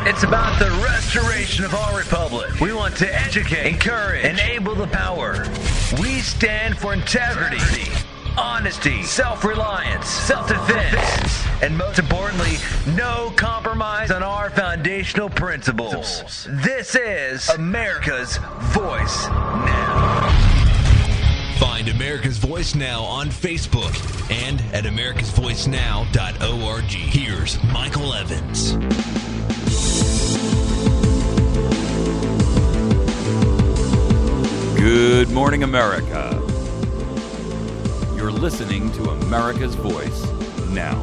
It's about the restoration of our republic. We want to educate, encourage, enable the power. We stand for integrity, honesty, self-reliance, self-defense, and most importantly, no compromise on our foundational principles. This is America's Voice Now. Find America's Voice Now on Facebook and at americasvoicenow.org. Here's Michael Evans. Good morning, America. You're listening to America's Voice Now.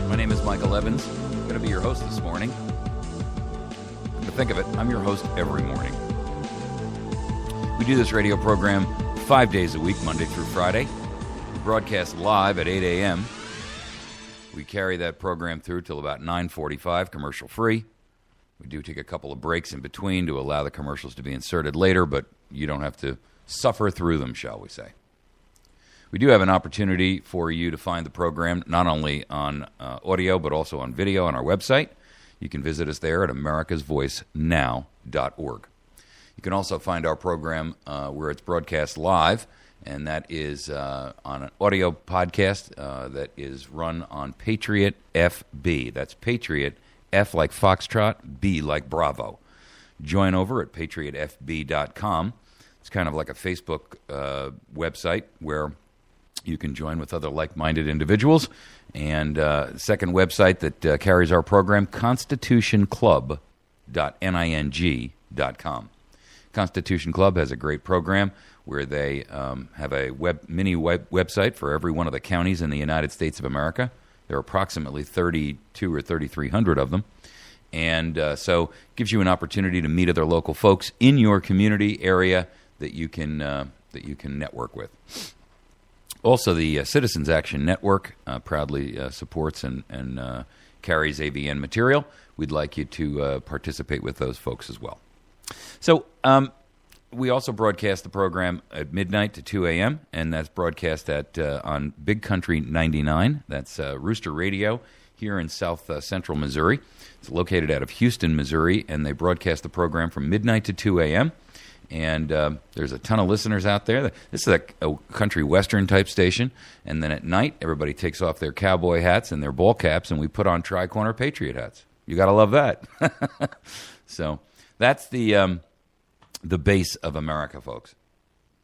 My name is Michael Evans. I'm going to be your host this morning. To think of it, I'm your host every morning. We do this radio program 5 days a week, Monday through Friday. We broadcast live at 8 a.m. We carry that program through till about 9:45, commercial free. We do take a couple of breaks in between to allow the commercials to be inserted later, but you don't have to suffer through them, shall we say. We do have an opportunity for you to find the program not only on audio, but also on video on our website. You can visit us there at americasvoicenow.org. You can also find our program where it's broadcast live, and that is on an audio podcast that is run on Patriot FB. That's Patriot, F like Foxtrot, B like Bravo. Join over at patriotfb.com. It's kind of like a Facebook website where you can join with other like-minded individuals. And second website that carries our program, constitutionclub.ning.com. Constitution Club has a great program where they have a mini website for every one of the counties in the United States of America. There are approximately 32 or 3,300 of them. And so it gives you an opportunity to meet other local folks in your community area that you can network with. Also, the Citizens Action Network proudly supports and carries AVN material. We'd like you to participate with those folks as well. So we also broadcast the program at midnight to 2 a.m., and that's broadcast on Big Country 99. That's Rooster Radio here in south central Missouri. It's located out of Houston, Missouri, and they broadcast the program from midnight to 2 a.m., and there's a ton of listeners out there. This is a country western type station, and then at night, everybody takes off their cowboy hats and their ball caps, and we put on tri-corner Patriot hats. You got to love that. So that's the base of America, folks.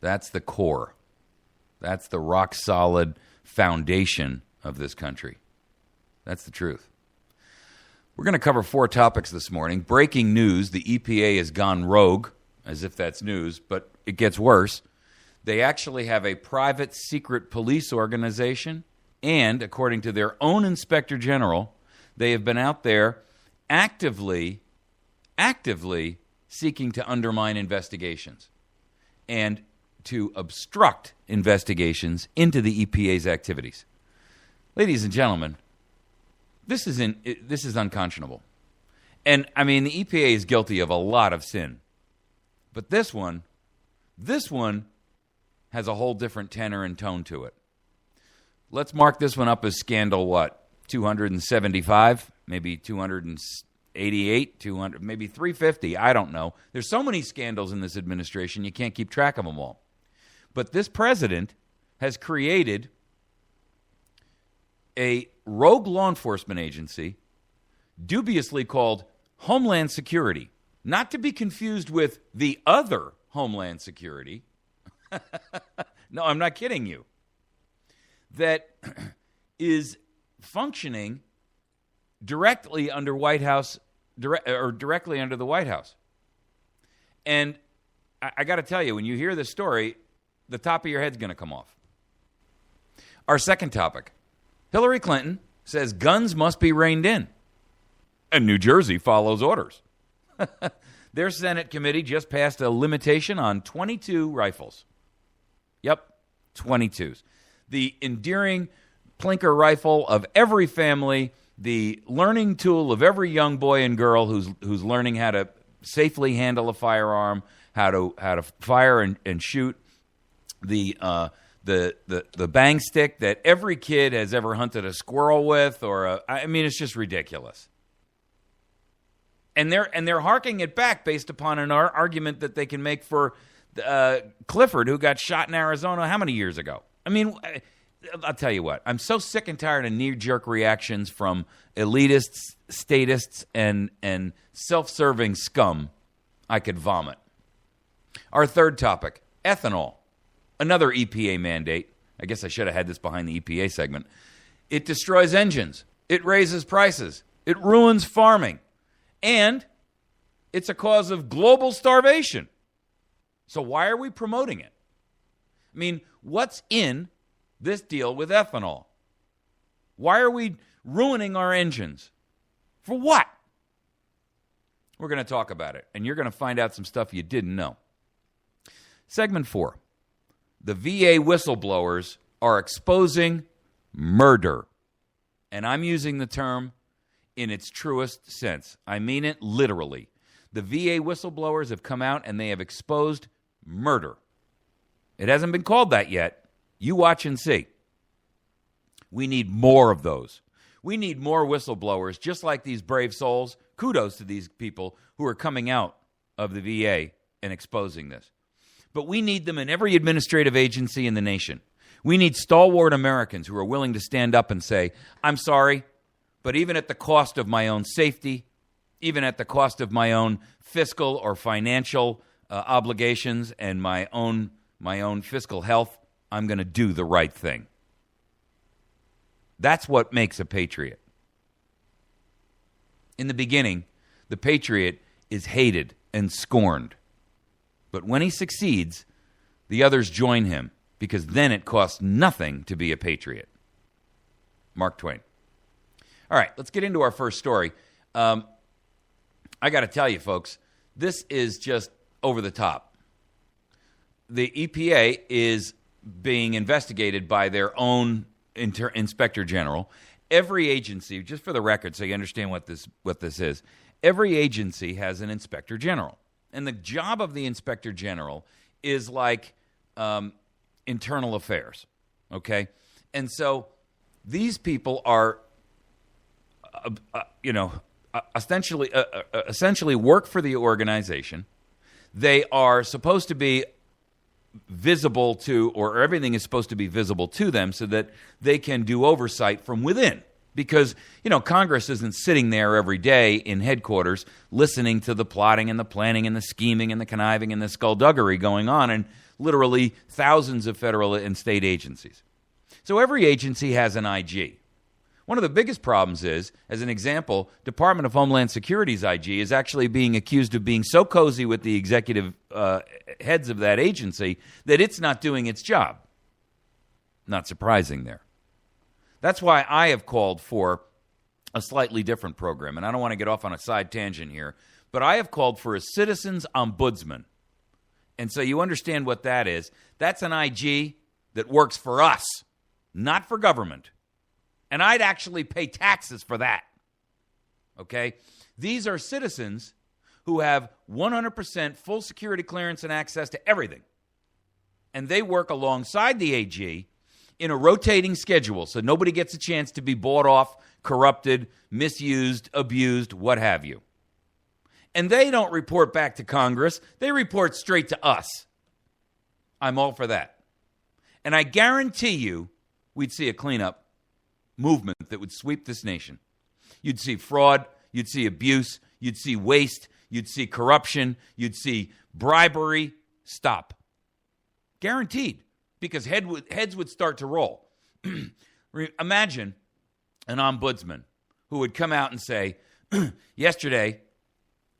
That's the core. That's the rock-solid foundation of this country. That's the truth. We're going to cover 4 topics this morning. Breaking news, the EPA has gone rogue, as if that's news, but it gets worse. They actually have a private secret police organization, and according to their own inspector general, they have been out there actively seeking to undermine investigations and to obstruct investigations into the EPA's activities. Ladies and gentlemen, this is unconscionable. And, I mean, the EPA is guilty of a lot of sin. But this one has a whole different tenor and tone to it. Let's mark this one up as scandal, 275, maybe 288, 200, maybe 350, I don't know. There's so many scandals in this administration, you can't keep track of them all. But this president has created a rogue law enforcement agency dubiously called Homeland Security, not to be confused with the other Homeland Security. No, I'm not kidding you. That is functioning directly under directly under the White House. And I got to tell you, when you hear this story, the top of your head's going to come off. Our second topic. Hillary Clinton says guns must be reined in, and New Jersey follows orders. Their Senate committee just passed a limitation on 22 rifles. Yep, 22s. The endearing plinker rifle of every family, the learning tool of every young boy and girl who's learning how to safely handle a firearm, how to fire and shoot. The bang stick that every kid has ever hunted a squirrel with, it's just ridiculous. And they're harking it back based upon an argument that they can make for Clifford, who got shot in Arizona how many years ago? I mean, I'll tell you what. I'm so sick and tired of knee-jerk reactions from elitists, statists, and self-serving scum. I could vomit. Our third topic, ethanol. Another EPA mandate. I guess I should have had this behind the EPA segment. It destroys engines. It raises prices. It ruins farming. And it's a cause of global starvation. So why are we promoting it? I mean, what's in this deal with ethanol? Why are we ruining our engines? For what? We're going to talk about it, and you're going to find out some stuff you didn't know. Segment 4. The VA whistleblowers are exposing murder. And I'm using the term in its truest sense. I mean it literally. The VA whistleblowers have come out and they have exposed murder. It hasn't been called that yet. You watch and see. We need more of those. We need more whistleblowers, just like these brave souls. Kudos to these people who are coming out of the VA and exposing this. But we need them in every administrative agency in the nation. We need stalwart Americans who are willing to stand up and say, I'm sorry, but even at the cost of my own safety, even at the cost of my own fiscal or financial obligations and my own fiscal health, I'm going to do the right thing. That's what makes a patriot. In the beginning, the patriot is hated and scorned. But when he succeeds, the others join him, because then it costs nothing to be a patriot. Mark Twain. All right, let's get into our first story. I got to tell you, folks, this is just over the top. The EPA is being investigated by their own inspector general. Every agency, just for the record, so you understand what this is, every agency has an inspector general. And the job of the inspector general is like internal affairs, okay? And so these people are, essentially work for the organization. They are supposed to be visible to, or everything is supposed to be visible to them so that they can do oversight from within. Because, Congress isn't sitting there every day in headquarters listening to the plotting and the planning and the scheming and the conniving and the skullduggery going on in literally thousands of federal and state agencies. So every agency has an IG. One of the biggest problems is, as an example, Department of Homeland Security's IG is actually being accused of being so cozy with the executive heads of that agency that it's not doing its job. Not surprising there. That's why I have called for a slightly different program, and I don't want to get off on a side tangent here, but I have called for a citizens ombudsman. And so you understand what that is. That's an IG that works for us, not for government. And I'd actually pay taxes for that. Okay? These are citizens who have 100% full security clearance and access to everything. And they work alongside the AG in a rotating schedule, so nobody gets a chance to be bought off, corrupted, misused, abused, what have you. And they don't report back to Congress. They report straight to us. I'm all for that. And I guarantee you we'd see a cleanup movement that would sweep this nation. You'd see fraud. You'd see abuse. You'd see waste. You'd see corruption. You'd see bribery. Stop. Guaranteed. Because heads would start to roll. Imagine an ombudsman who would come out and say, yesterday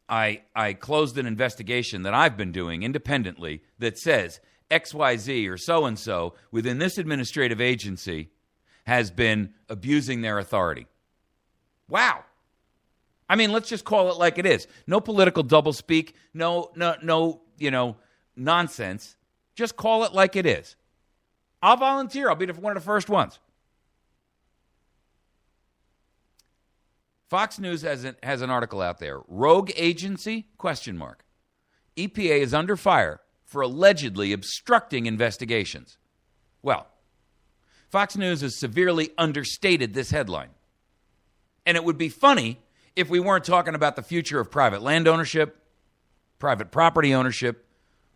I closed an investigation that I've been doing independently that says XYZ or so-and-so within this administrative agency has been abusing their authority. Wow. I mean, let's just call it like it is. No political doublespeak, no, nonsense. Just call it like it is. I'll volunteer. I'll be one of the first ones. Fox News has an article out there. Rogue agency? ? EPA is under fire for allegedly obstructing investigations. Well, Fox News has severely understated this headline. And it would be funny if we weren't talking about the future of private land ownership, private property ownership,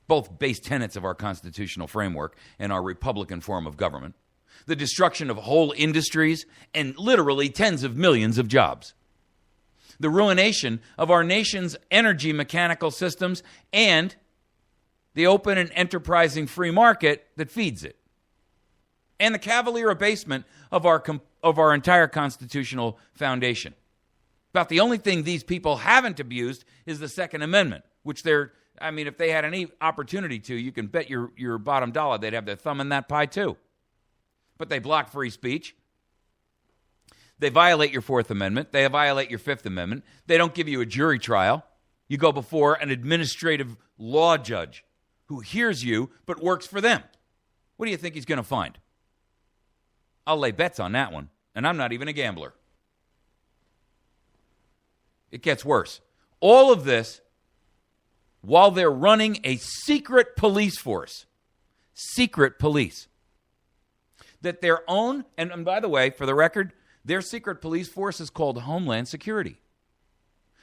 both base tenets of our constitutional framework and our Republican form of government, the destruction of whole industries and literally tens of millions of jobs, the ruination of our nation's energy mechanical systems, and the open and enterprising free market that feeds it, and the cavalier abasement of our entire constitutional foundation. About the only thing these people haven't abused is the Second Amendment, which if they had any opportunity to, you can bet your bottom dollar they'd have their thumb in that pie too. But they block free speech. They violate your Fourth Amendment. They violate your Fifth Amendment. They don't give you a jury trial. You go before an administrative law judge who hears you but works for them. What do you think he's going to find? I'll lay bets on that one, and I'm not even a gambler. It gets worse. All of this while they're running a secret police force. Secret police. That their own, and by the way, for the record, their secret police force is called Homeland Security.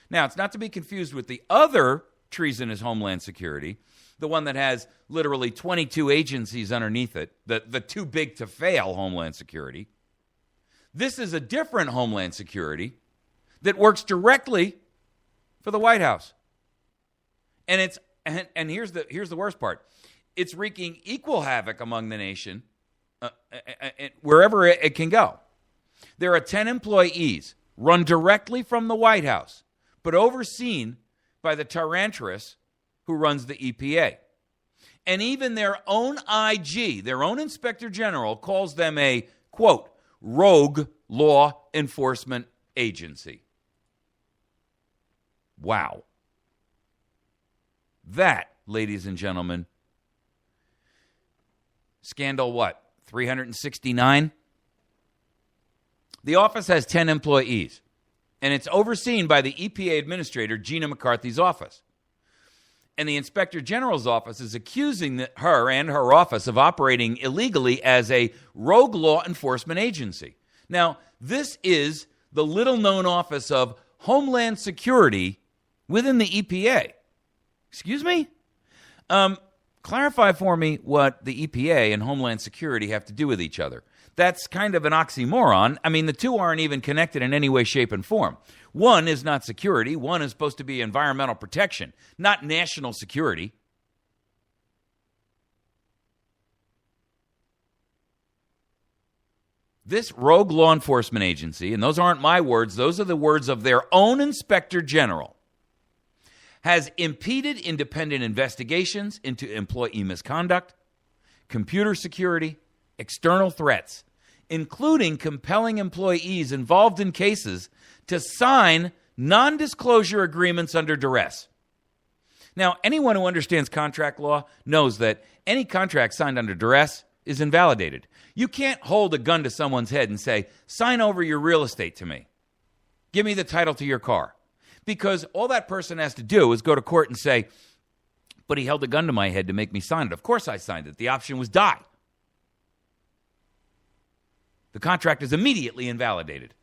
Now, it's not to be confused with the other treasonous Homeland Security, the one that has literally 22 agencies underneath it, the too big to fail Homeland Security. This is a different Homeland Security that works directly for the White House. And here's the worst part. It's wreaking equal havoc among the nation wherever it can go. There are 10 employees run directly from the White House, but overseen by the Tyrantress who runs the EPA. And even their own IG, their own Inspector General, calls them a, quote, rogue law enforcement agency. Wow. That, ladies and gentlemen, scandal what? 369? The office has 10 employees, and it's overseen by the EPA Administrator, Gina McCarthy's office. And the Inspector General's office is accusing her and her office of operating illegally as a rogue law enforcement agency. Now, this is the little-known office of Homeland Security within the EPA. Excuse me? Clarify for me what the EPA and Homeland Security have to do with each other. That's kind of an oxymoron. I mean, the two aren't even connected in any way, shape, and form. One is not security. One is supposed to be environmental protection, not national security. This rogue law enforcement agency, and those aren't my words, those are the words of their own Inspector General, has impeded independent investigations into employee misconduct, computer security, external threats, including compelling employees involved in cases to sign non-disclosure agreements under duress. Now, anyone who understands contract law knows that any contract signed under duress is invalidated. You can't hold a gun to someone's head and say, sign over your real estate to me. Give me the title to your car. Because all that person has to do is go to court and say, but he held a gun to my head to make me sign it. Of course I signed it. The option was die. The contract is immediately invalidated.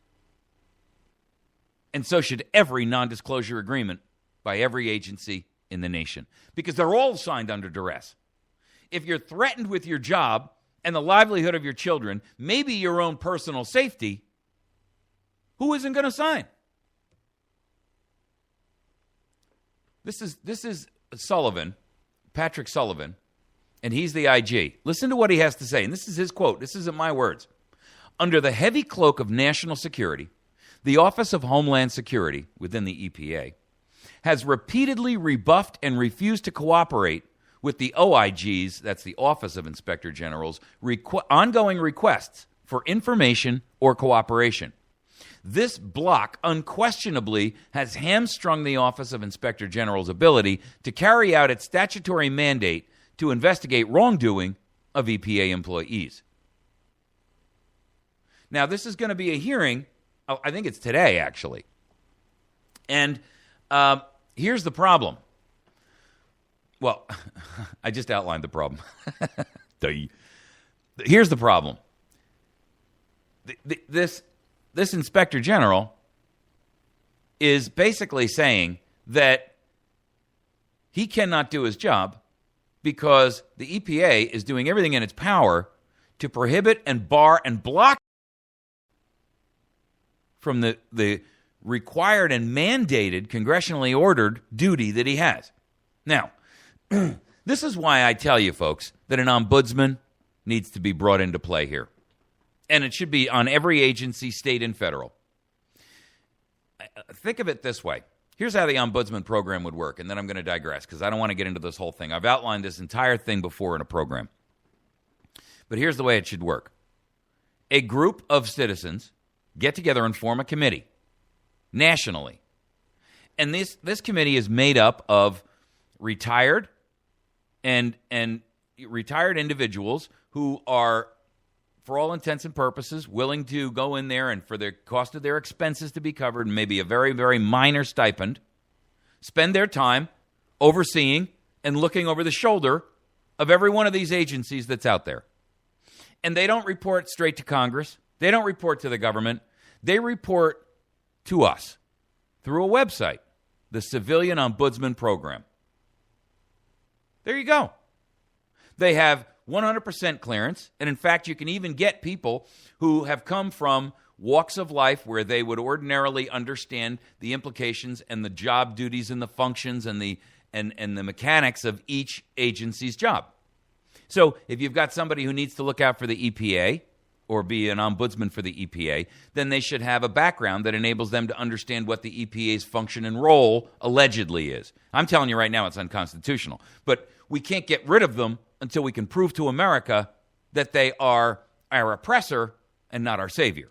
And so should every non-disclosure agreement by every agency in the nation, because they're all signed under duress. If you're threatened with your job and the livelihood of your children, maybe your own personal safety, who isn't going to sign? This is Sullivan, Patrick Sullivan, and he's the IG. Listen to what he has to say, and this is his quote. This isn't my words. Under the heavy cloak of national security, the Office of Homeland Security within the EPA has repeatedly rebuffed and refused to cooperate with the OIG's, that's the Office of Inspector General's, ongoing requests for information or cooperation. This block unquestionably has hamstrung the Office of Inspector General's ability to carry out its statutory mandate to investigate wrongdoing of EPA employees. Now, this is going to be a hearing, I think it's today, actually. And here's the problem. Well, I just outlined the problem. Here's the problem. This Inspector General is basically saying that he cannot do his job because the EPA is doing everything in its power to prohibit and bar and block from the required and mandated, congressionally ordered duty that he has. Now, this is why I tell you, folks, that an ombudsman needs to be brought into play here. And it should be on every agency, state and federal. Think of it this way. Here's how the ombudsman program would work, and then I'm going to digress because I don't want to get into this whole thing. I've outlined this entire thing before in a program. But here's the way it should work. A group of citizens get together and form a committee nationally. And this committee is made up of retired and retired individuals who are, for all intents and purposes, willing to go in there and for the cost of their expenses to be covered, and maybe a very, very minor stipend, spend their time overseeing and looking over the shoulder of every one of these agencies that's out there. And they don't report straight to Congress. They don't report to the government. They report to us through a website, the Civilian Ombudsman Program. There you go. They have 100% clearance, and in fact, you can even get people who have come from walks of life where they would ordinarily understand the implications and the job duties and the functions and the mechanics of each agency's job. So if you've got somebody who needs to look out for the EPA or be an ombudsman for the EPA, then they should have a background that enables them to understand what the EPA's function and role allegedly is. I'm telling you right now it's unconstitutional, but we can't get rid of them until we can prove to America that they are our oppressor and not our savior.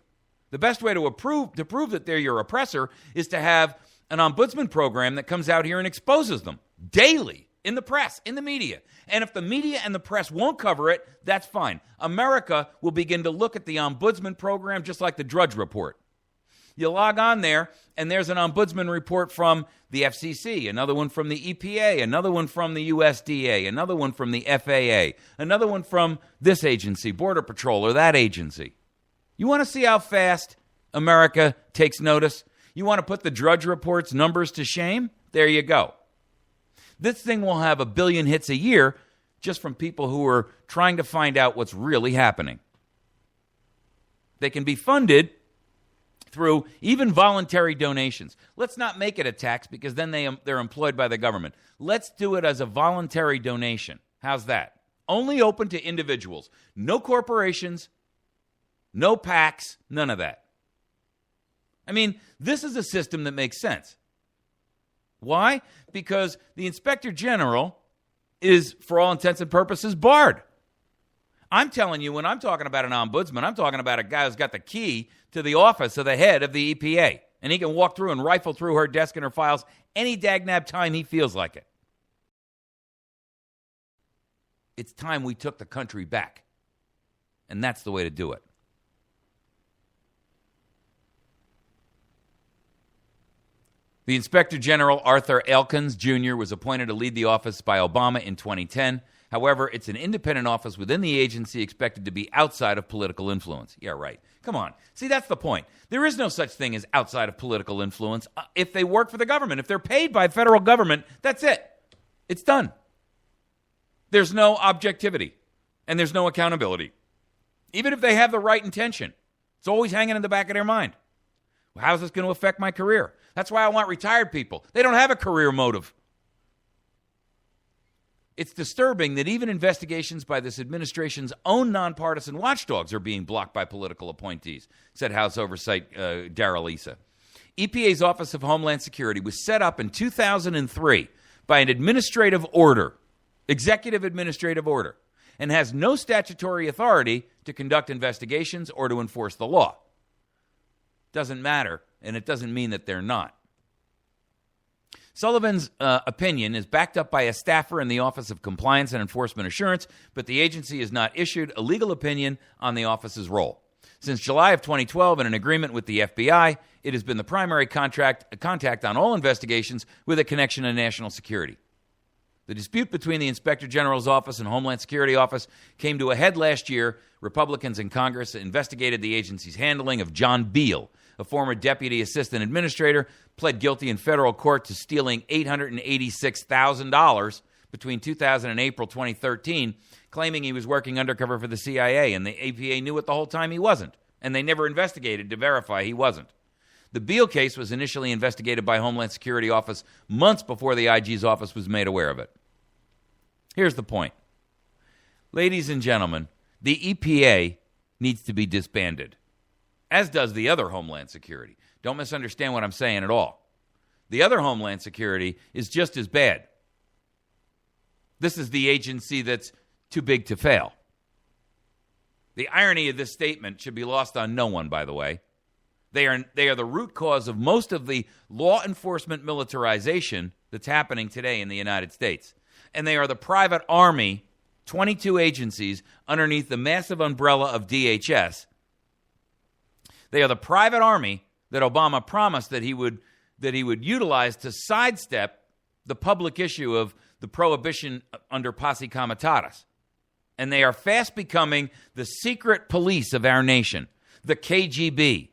The best way to prove that they're your oppressor is to have an ombudsman program that comes out here and exposes them daily in the press, in the media. And if the media and the press won't cover it, that's fine. America will begin to look at the ombudsman program just like the Drudge Report. You log on there, and there's an ombudsman report from the FCC, another one from the EPA, another one from the USDA, another one from the FAA, another one from this agency, Border Patrol, or that agency. You want to see how fast America takes notice? You want to put the Drudge Report's numbers to shame? There you go. This thing will have 1 billion hits a year just from people who are trying to find out what's really happening. They can be funded through even voluntary donations. Let's not make it a tax because then they're employed by the government. Let's do it as a voluntary donation. How's that? Only open to individuals. No corporations, no PACs, none of that. I mean, this is a system that makes sense. Why? Because the Inspector General is, for all intents and purposes, barred. I'm telling you, when I'm talking about an ombudsman, I'm talking about a guy who's got the key to the office of the head of the EPA. And he can walk through and rifle through her desk and her files any dagnab time he feels like it. It's time we took the country back. And that's the way to do it. The Inspector General, Arthur Elkins, Jr., was appointed to lead the office by Obama in 2010. However, it's an independent office within the agency expected to be outside of political influence. Yeah, right. Come on. See, that's the point. There is no such thing as outside of political influence if they work for the government. If they're paid by federal government, that's it. It's done. There's no objectivity, and there's no accountability. Even if they have the right intention, it's always hanging in the back of their mind. Well, how's this going to affect my career? That's why I want retired people. They don't have a career motive. It's disturbing that even investigations by this administration's own nonpartisan watchdogs are being blocked by political appointees, said House Oversight Darrell Issa. EPA's Office of Homeland Security was set up in 2003 by an executive administrative order, and has no statutory authority to conduct investigations or to enforce the law. Doesn't matter, and it doesn't mean that they're not. Sullivan's opinion is backed up by a staffer in the Office of Compliance and Enforcement Assurance, but the agency has not issued a legal opinion on the office's role. Since July of 2012, in an agreement with the FBI, it has been the primary contact on all investigations with a connection to national security. The dispute between the Inspector General's office and Homeland Security Office came to a head last year. Republicans in Congress investigated the agency's handling of John Beale, a former deputy assistant administrator, pled guilty in federal court to stealing $886,000 between 2000 and April 2013, claiming he was working undercover for the CIA, and the EPA knew it the whole time he wasn't, and they never investigated to verify he wasn't. The Beale case was initially investigated by Homeland Security Office months before the IG's office was made aware of it. Here's the point. Ladies and gentlemen, the EPA needs to be disbanded, as does the other Homeland Security. Don't misunderstand what I'm saying at all. The other Homeland Security is just as bad. This is the agency that's too big to fail. The irony of this statement should be lost on no one, by the way. They are the root cause of most of the law enforcement militarization that's happening today in the United States. And they are the private army, 22 agencies underneath the massive umbrella of DHS. They are the private army that Obama promised that he would utilize to sidestep the public issue of the prohibition under posse comitatus. And they are fast becoming the secret police of our nation, the KGB,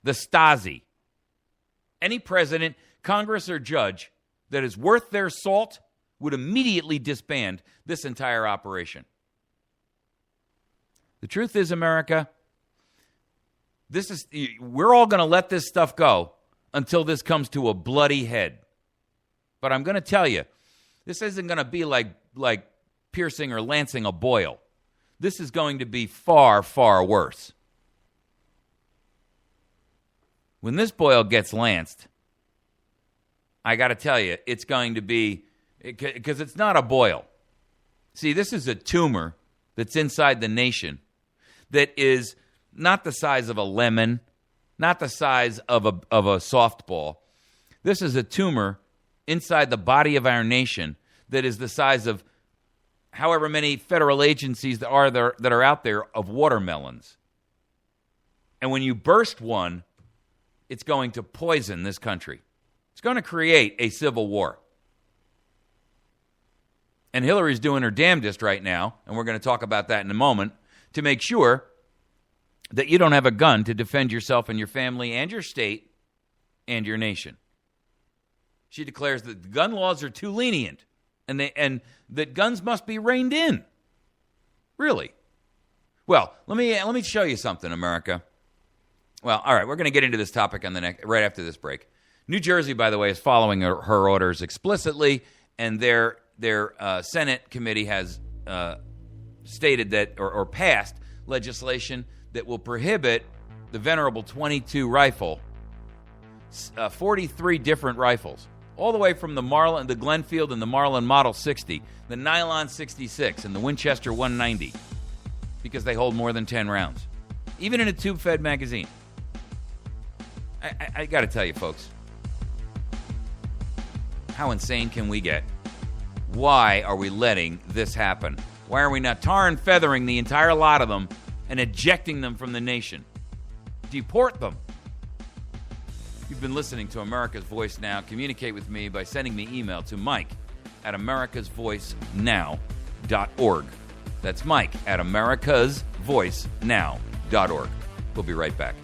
the Stasi. Any president, Congress, or judge that is worth their salt would immediately disband this entire operation. The truth is, America, we're all going to let this stuff go until this comes to a bloody head. But I'm going to tell you, this isn't going to be like piercing or lancing a boil. This is going to be far, far worse. When this boil gets lanced, I got to tell you, it's going to be, because it's not a boil. See, this is a tumor that's inside the nation that is not the size of a lemon, not the size of a softball. This is a tumor inside the body of our nation that is the size of however many federal agencies that are out there of watermelons. And when you burst one, it's going to poison this country. It's going to create a civil war. And Hillary's doing her damnedest right now, and we're going to talk about that in a moment, to make sure that you don't have a gun to defend yourself and your family and your state and your nation. She declares that the gun laws are too lenient and that guns must be reined in. Really? Well, let me show you something, America. Well, all right, we're going to get into this topic right after this break. New Jersey, by the way, is following her orders explicitly, and their Senate committee has stated that or passed legislation that will prohibit the venerable .22 rifle, 43 different rifles, all the way from the Glenfield and the Marlin Model 60, the Nylon 66, and the Winchester 190, because they hold more than 10 rounds, even in a tube-fed magazine. I got to tell you, folks, how insane can we get? Why are we letting this happen? Why are we not tar and feathering the entire lot of them and ejecting them from the nation? Deport them. You've been listening to America's Voice Now. Communicate with me by sending me email to mike@americasvoicenow.org. That's mike@americasvoicenow.org. We'll be right back.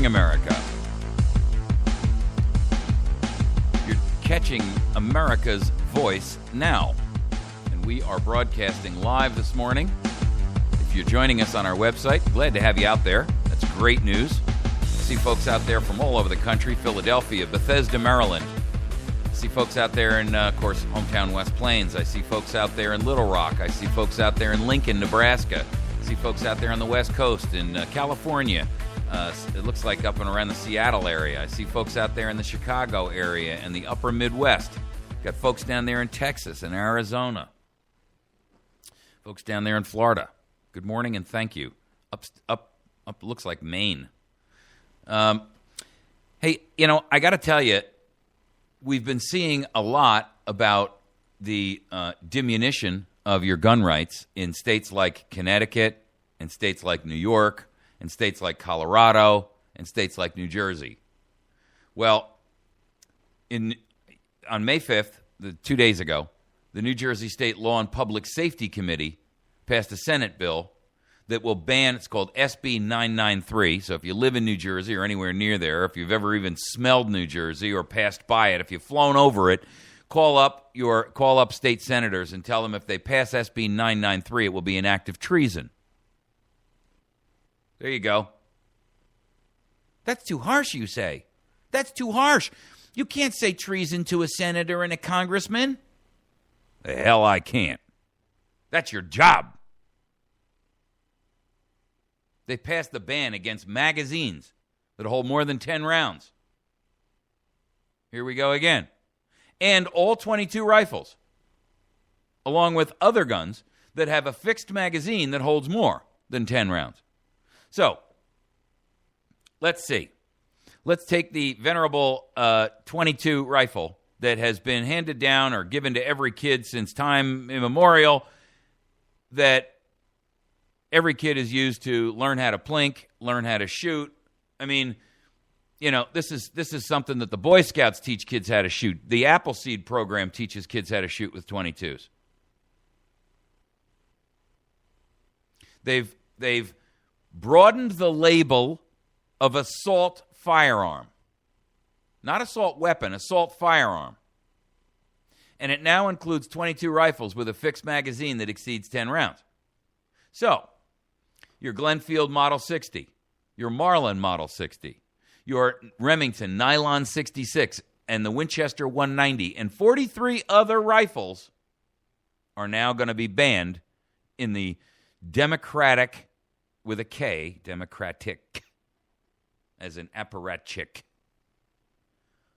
America. You're catching America's Voice Now, and we are broadcasting live this morning. If you're joining us on our website, glad to have you out there. That's great news. I see folks out there from all over the country: Philadelphia, Bethesda, Maryland. I see folks out there in, of course, hometown West Plains. I see folks out there in Little Rock. I see folks out there in Lincoln, Nebraska. I see folks out there on the West Coast in California. It looks like up and around the Seattle area. I see folks out there in the Chicago area and the upper Midwest. Got folks down there in Texas and Arizona. Folks down there in Florida. Good morning and thank you. Up, looks like Maine. Hey, I got to tell you, we've been seeing a lot about the diminution of your gun rights in states like Connecticut, and states like New York, and states like Colorado, and states like New Jersey. Well, on May 5th, 2 days ago, the New Jersey State Law and Public Safety Committee passed a Senate bill that will ban, it's called SB 993. So if you live in New Jersey or anywhere near there, if you've ever even smelled New Jersey or passed by it, if you've flown over it, call up state senators and tell them if they pass SB 993, it will be an act of treason. There you go. That's too harsh, you say. That's too harsh. You can't say treason to a senator and a congressman. The hell I can't. That's your job. They passed the ban against magazines that hold more than 10 rounds. Here we go again. And all 22 rifles, along with other guns that have a fixed magazine that holds more than 10 rounds. So, let's see. Let's take the venerable 22 rifle that has been handed down or given to every kid since time immemorial, that every kid has used to learn how to plink, learn how to shoot. I mean, this is something that the Boy Scouts teach kids how to shoot. The Appleseed program teaches kids how to shoot with 22s. They've broadened the label of assault firearm. Not assault weapon, assault firearm. And it now includes 22 rifles with a fixed magazine that exceeds 10 rounds. So, your Glenfield Model 60, your Marlin Model 60, your Remington Nylon 66, and the Winchester 190, and 43 other rifles are now going to be banned in the Democratic, with a K, Democratic, as an apparatchik,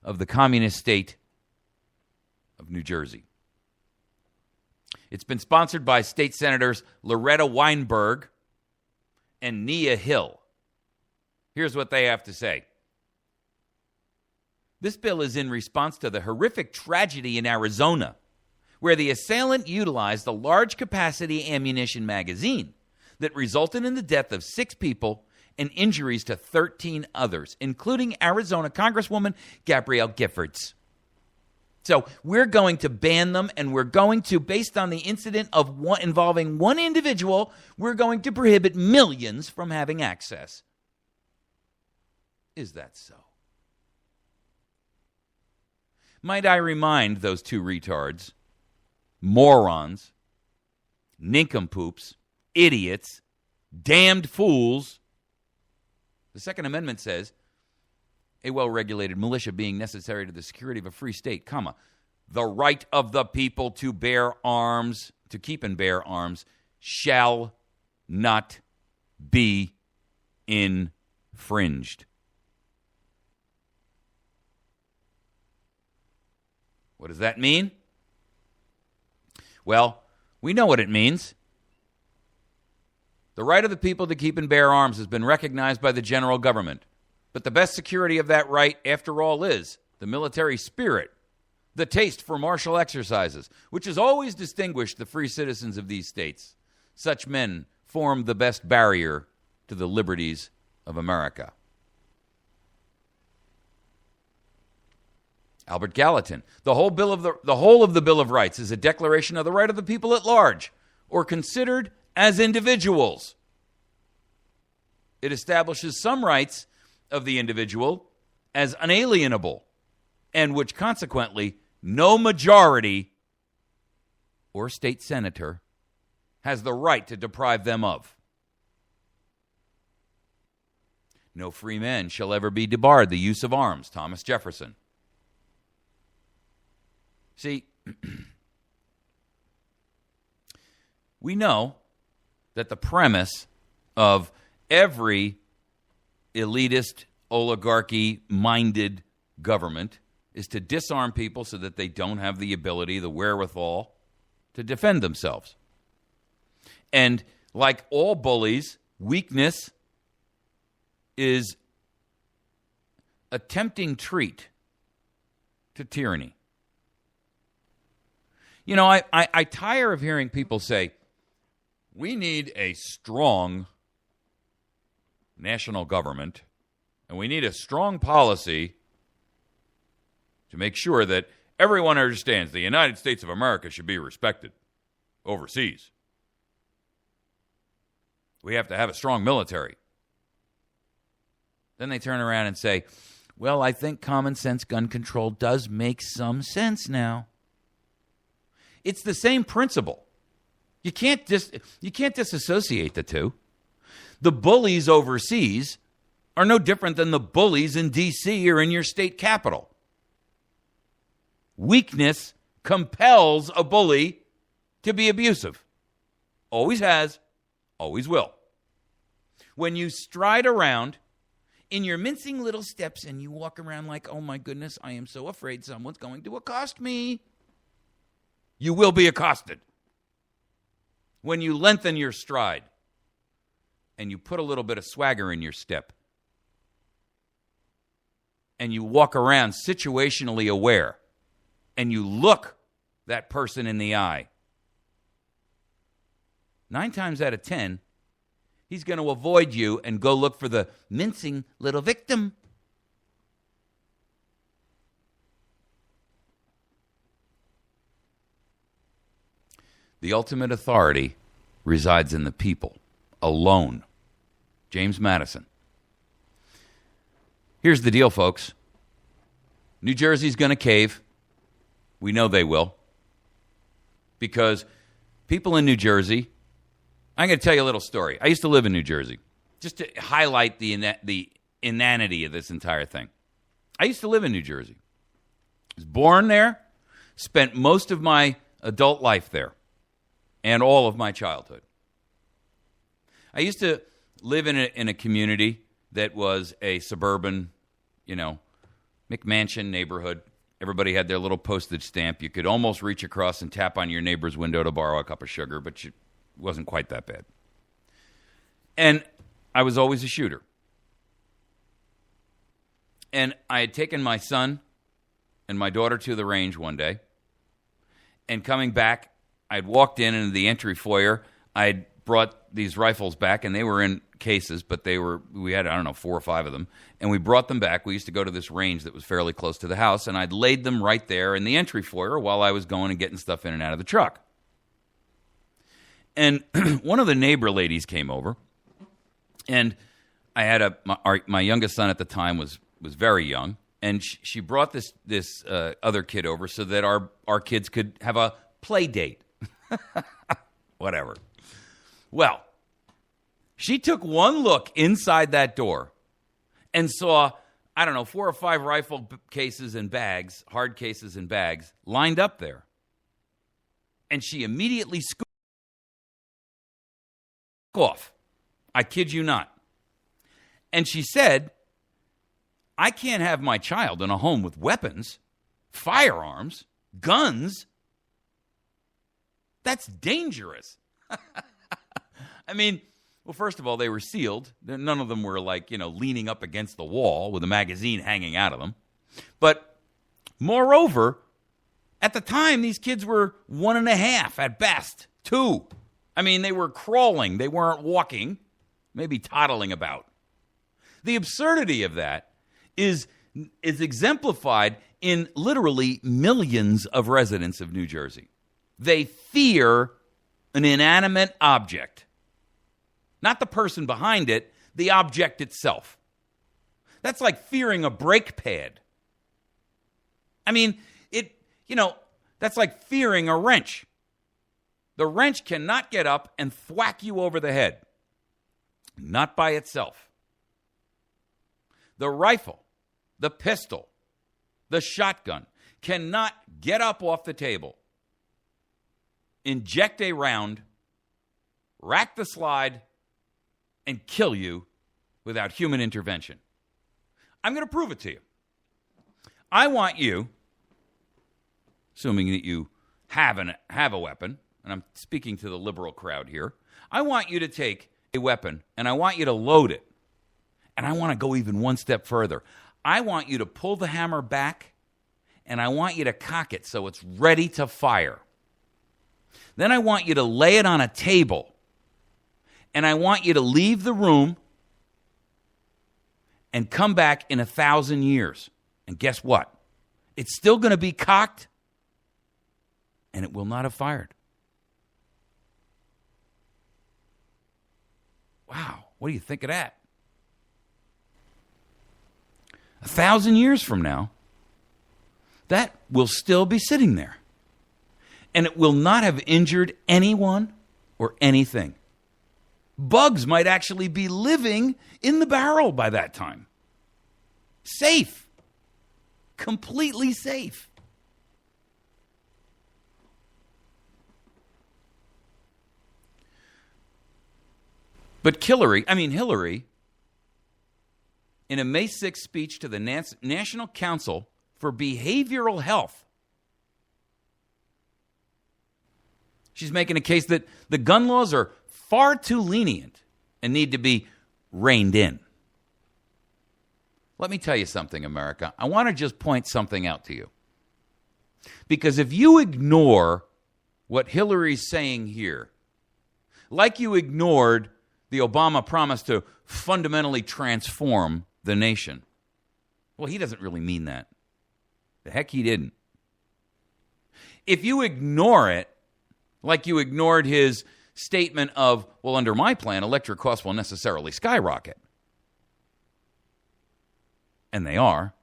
of the communist state of New Jersey. It's been sponsored by State Senators Loretta Weinberg and Nia Hill. Here's what they have to say. This bill is in response to the horrific tragedy in Arizona, where the assailant utilized a large-capacity ammunition magazine that resulted in the death of 6 people and injuries to 13 others, including Arizona Congresswoman Gabrielle Giffords. So we're going to ban them, and we're going to, based on the incident of involving one individual, we're going to prohibit millions from having access. Is that so? Might I remind those 2 retards, morons, nincompoops, idiots, damned fools. The Second Amendment says, a well-regulated militia being necessary to the security of a free state, comma, the right of the people to bear arms, to keep and bear arms, shall not be infringed. What does that mean? Well, we know what it means. The right of the people to keep and bear arms has been recognized by the general government. But the best security of that right, after all, is the military spirit, the taste for martial exercises, which has always distinguished the free citizens of these states. Such men form the best barrier to the liberties of America. Albert Gallatin, the whole of the Bill of Rights is a declaration of the right of the people at large, or considered as individuals. It establishes some rights of the individual as unalienable, and which consequently no majority or state senator has the right to deprive them of. No free man shall ever be debarred the use of arms, Thomas Jefferson. See, we know that the premise of every elitist, oligarchy-minded government is to disarm people so that they don't have the ability, the wherewithal, to defend themselves. And like all bullies, weakness is a tempting treat to tyranny. You know, I tire of hearing people say, we need a strong national government, and we need a strong policy to make sure that everyone understands the United States of America should be respected overseas. We have to have a strong military. Then they turn around and say, well, I think common sense gun control does make some sense now. It's the same principle. You can't disassociate the two. The bullies overseas are no different than the bullies in D.C. or in your state capital. Weakness compels a bully to be abusive. Always has, always will. When you stride around in your mincing little steps and you walk around like, oh my goodness, I am so afraid someone's going to accost me, you will be accosted. When you lengthen your stride and you put a little bit of swagger in your step and you walk around situationally aware and you look that person in the eye, 9 times out of 10, he's going to avoid you and go look for the mincing little victim. The ultimate authority resides in the people, alone. James Madison. Here's the deal, folks. New Jersey's going to cave. We know they will. Because people in New Jersey, I'm going to tell you a little story. I used to live in New Jersey, just to highlight the inanity of this entire thing. I used to live in New Jersey. I was born there, spent most of my adult life there, and all of my childhood. I used to live in a community that was a suburban, McMansion neighborhood. Everybody had their little postage stamp. You could almost reach across and tap on your neighbor's window to borrow a cup of sugar, but it wasn't quite that bad. And I was always a shooter. And I had taken my son and my daughter to the range one day. And coming back, I'd walked into the entry foyer. I'd brought these rifles back, and they were in cases, but we had, 4 or 5 of them. And we brought them back. We used to go to this range that was fairly close to the house, and I'd laid them right there in the entry foyer while I was going and getting stuff in and out of the truck. And one of the neighbor ladies came over, and I had my youngest son at the time was very young, and she brought this other kid over so that our kids could have a play date. Whatever. Well, she took one look inside that door and saw, 4 or 5 rifle cases and bags, hard cases and bags, lined up there. And she immediately scooped off. I kid you not. And she said, I can't have my child in a home with weapons, firearms, guns. That's dangerous. Well, first of all, they were sealed. None of them were leaning up against the wall with a magazine hanging out of them. But moreover, at the time, these kids were 1.5 at best, 2. They were crawling. They weren't walking, maybe toddling about. The absurdity of that is exemplified in literally millions of residents of New Jersey. They fear an inanimate object. Not the person behind it, the object itself. That's like fearing a brake pad. That's like fearing a wrench. The wrench cannot get up and thwack you over the head. Not by itself. The rifle, the pistol, the shotgun cannot get up off the table, inject a round, rack the slide, and kill you without human intervention. I'm going to prove it to you. I want you, assuming that you have a weapon, and I'm speaking to the liberal crowd here, I want you to take a weapon and I want you to load it. And I want to go even one step further. I want you to pull the hammer back and I want you to cock it so it's ready to fire. Then I want you to lay it on a table and I want you to leave the room and come back in 1,000 years. And guess what? It's still going to be cocked and it will not have fired. Wow, what do you think of that? 1,000 years from now, that will still be sitting there. And it will not have injured anyone or anything. Bugs might actually be living in the barrel by that time. Safe. Completely safe. But Hillary, in a May 6th speech to the National Council for Behavioral Health, she's making a case that the gun laws are far too lenient and need to be reined in. Let me tell you something, America. I want to just point something out to you. Because if you ignore what Hillary's saying here, like you ignored the Obama promise to fundamentally transform the nation. Well, he doesn't really mean that. The heck he didn't. If you ignore it, like you ignored his statement of, well, under my plan, electric costs will necessarily skyrocket. And they are.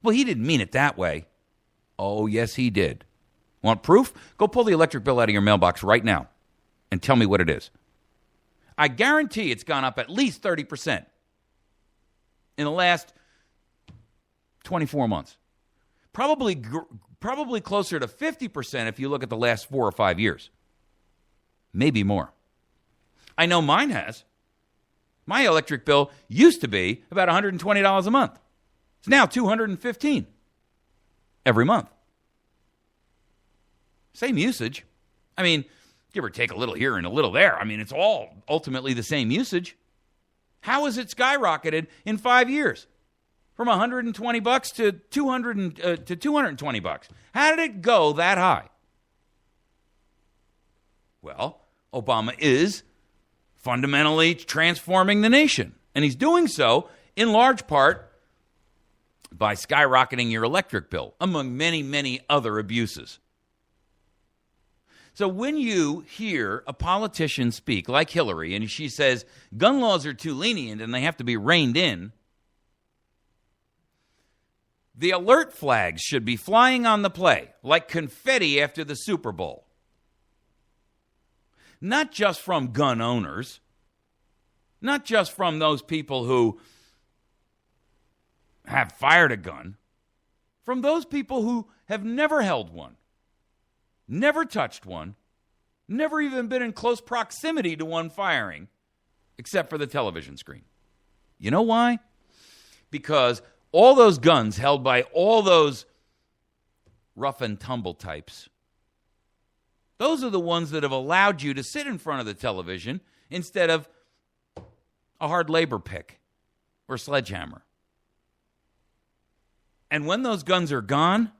Well, he didn't mean it that way. Oh, yes, he did. Want proof? Go pull the electric bill out of your mailbox right now and tell me what it is. I guarantee it's gone up at least 30% in the last 24 months. Probably closer to 50% if you look at the last 4 or 5 years. Maybe more. I know mine has. My electric bill used to be about $120 a month. It's now $215 every month. Same usage. I mean, give or take a little here and a little there. I mean, it's all ultimately the same usage. How has it skyrocketed in 5 years? From $120 to $220. How did it go that high? Well, Obama is fundamentally transforming the nation. And he's doing so in large part by skyrocketing your electric bill, among many, many other abuses. So when you hear a politician speak like Hillary and she says gun laws are too lenient and they have to be reined in, the alert flags should be flying on the play like confetti after the Super Bowl. Not just from gun owners, not just from those people who have fired a gun, from those people who have never held one. Never touched one, never even been in close proximity to one firing, except for the television screen. You know why? Because all those guns held by all those rough and tumble types, those are the ones that have allowed you to sit in front of the television instead of a hard labor pick or sledgehammer. And when those guns are gone,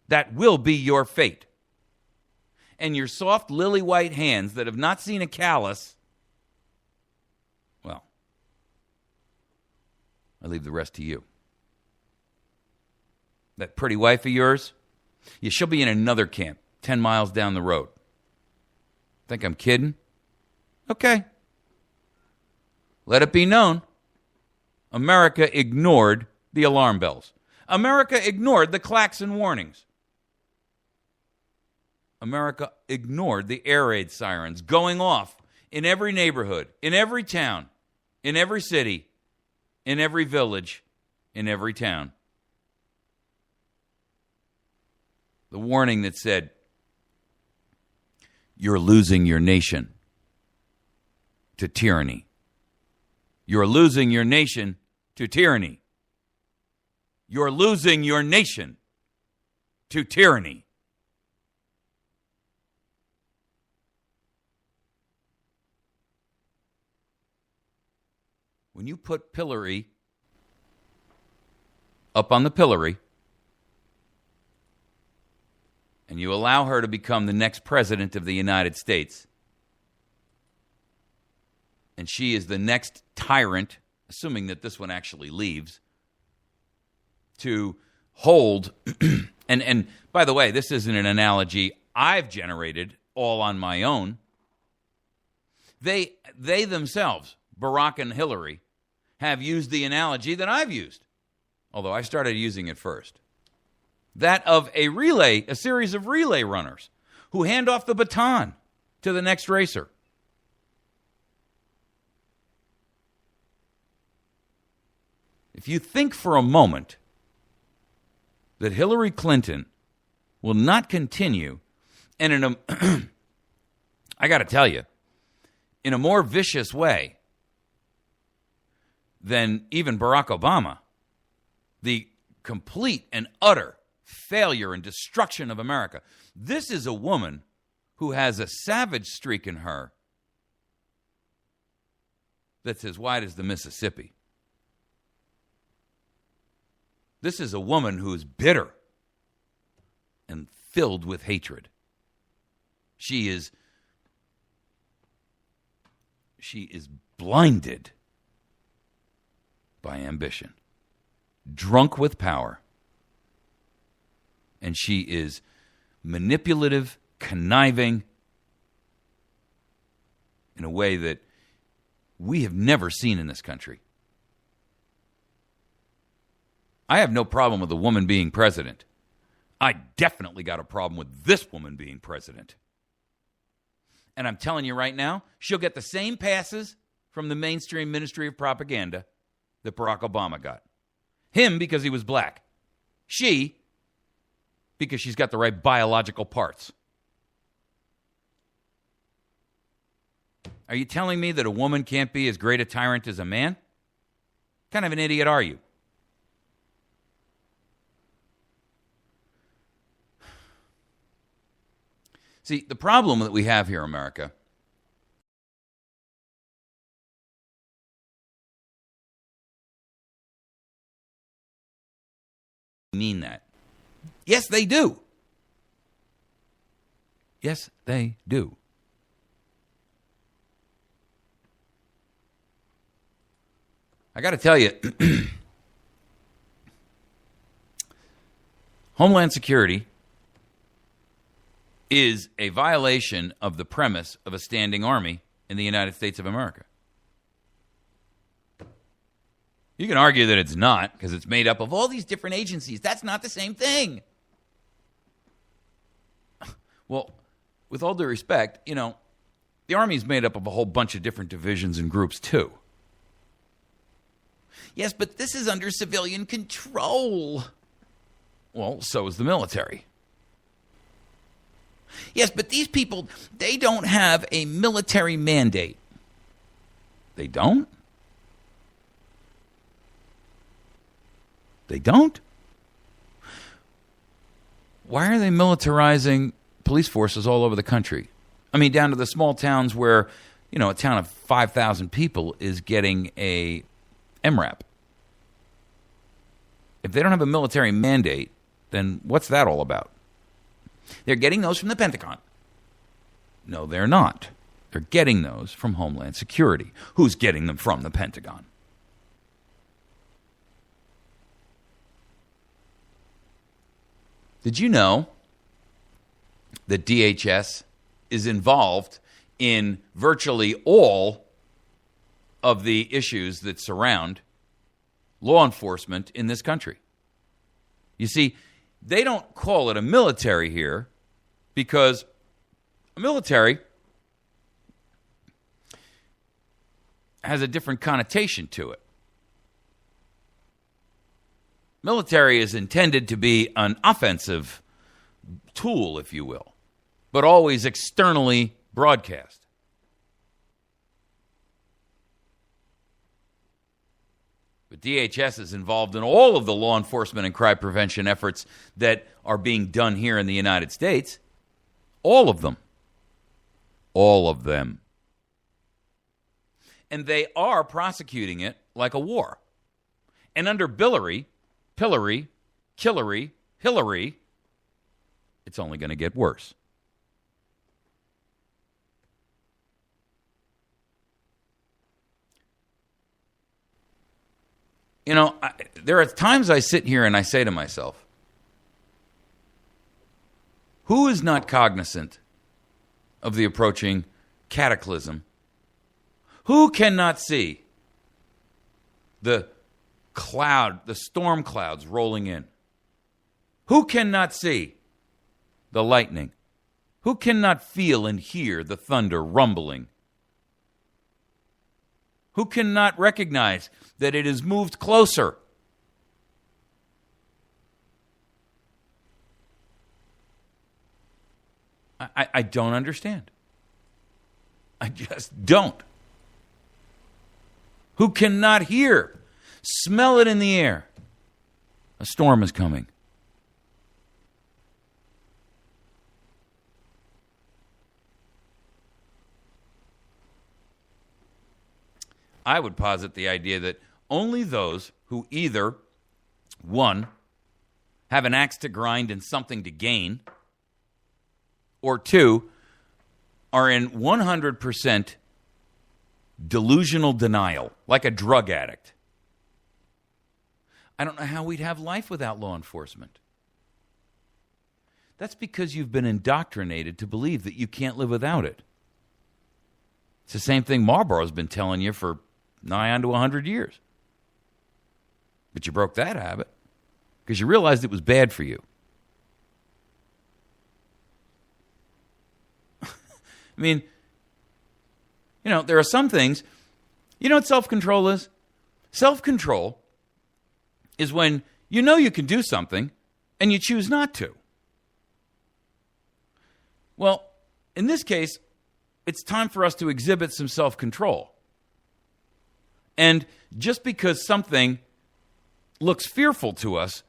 that will be your fate. And your soft, lily-white hands that have not seen a callus, well, I leave the rest to you. That pretty wife of yours, yeah, she'll be in another camp 10 miles down the road. Think I'm kidding? Okay. Let it be known, America ignored the alarm bells. America ignored the klaxon warnings. America ignored the air raid sirens going off in every neighborhood, in every town, in every city, in every village, in every town. The warning that said, you're losing your nation to tyranny. You're losing your nation to tyranny. You're losing your nation to tyranny. when you put Hillary up on the pillory and you allow her to become the next president of the United States, and she is the next tyrant, assuming that this one actually leaves, to hold, and by the way, this isn't an analogy I've generated all on my own. They themselves, Barack and Hillary, have used the analogy that I've used, although I started using it first. That of a series of relay runners who hand off the baton to the next racer. If you think for a moment that Hillary Clinton will not continue, and I got to tell you, in a more vicious way than even Barack Obama, the complete and utter failure and destruction of America. This is a woman who has a savage streak in her that's as wide as the Mississippi. This is a woman who is bitter and filled with hatred. She is blinded by ambition, drunk with power, and she is manipulative, conniving in a way that we have never seen in this country. I have no problem with a woman being president. I definitely got a problem with this woman being president. And I'm telling you right now, she'll get the same passes from the mainstream Ministry of Propaganda that Barack Obama got. Him because he was black. She because she's got the right biological parts. Are you telling me that a woman can't be as great a tyrant as a man? What kind of an idiot are you? See, the problem that we have here, America, mean that. Yes, they do. Yes, they do. I got to tell you, Homeland Security is a violation of the premise of a standing army in the United States of America. You can argue that it's not, because it's made up of all these different agencies. That's not the same thing. Well, with all due respect, the Army is made up of a whole bunch of different divisions and groups, too. Yes, but this is under civilian control. Well, so is the military. Yes, but these people, they don't have a military mandate. They don't? They don't? Why are they militarizing police forces all over the country? I mean, down to the small towns where, a town of 5,000 people is getting a MRAP. If they don't have a military mandate, then what's that all about? They're getting those from the Pentagon. No, they're not. They're getting those from Homeland Security. Who's getting them from the Pentagon? Did you know that DHS is involved in virtually all of the issues that surround law enforcement in this country? You see, they don't call it a military here because a military has a different connotation to it. Military is intended to be an offensive tool, if you will, but always externally broadcast. But DHS is involved in all of the law enforcement and crime prevention efforts that are being done here in the United States. All of them. All of them. And they are prosecuting it like a war. And under Billary, Pillary, Killary, Hillary, it's only going to get worse. You know, there are times I sit here and I say to myself, who is not cognizant of the approaching cataclysm? Who cannot see the storm clouds rolling in? Who cannot see the lightning? Who cannot feel and hear the thunder rumbling? Who cannot recognize that it has moved closer? I don't understand. I just don't. Who cannot hear, smell it in the air? A storm is coming. I would posit the idea that only those who either, one, have an axe to grind and something to gain, or two, are in 100% delusional denial, like a drug addict. I don't know how we'd have life without law enforcement. That's because you've been indoctrinated to believe that you can't live without it. It's the same thing Marlboro's been telling you for nigh on to 100 years. But you broke that habit because you realized it was bad for you. I mean, you know, there are some things. You know what self-control is? Self-control is when you know you can do something and you choose not to. Well, in this case, it's time for us to exhibit some self-control. And just because something looks fearful to us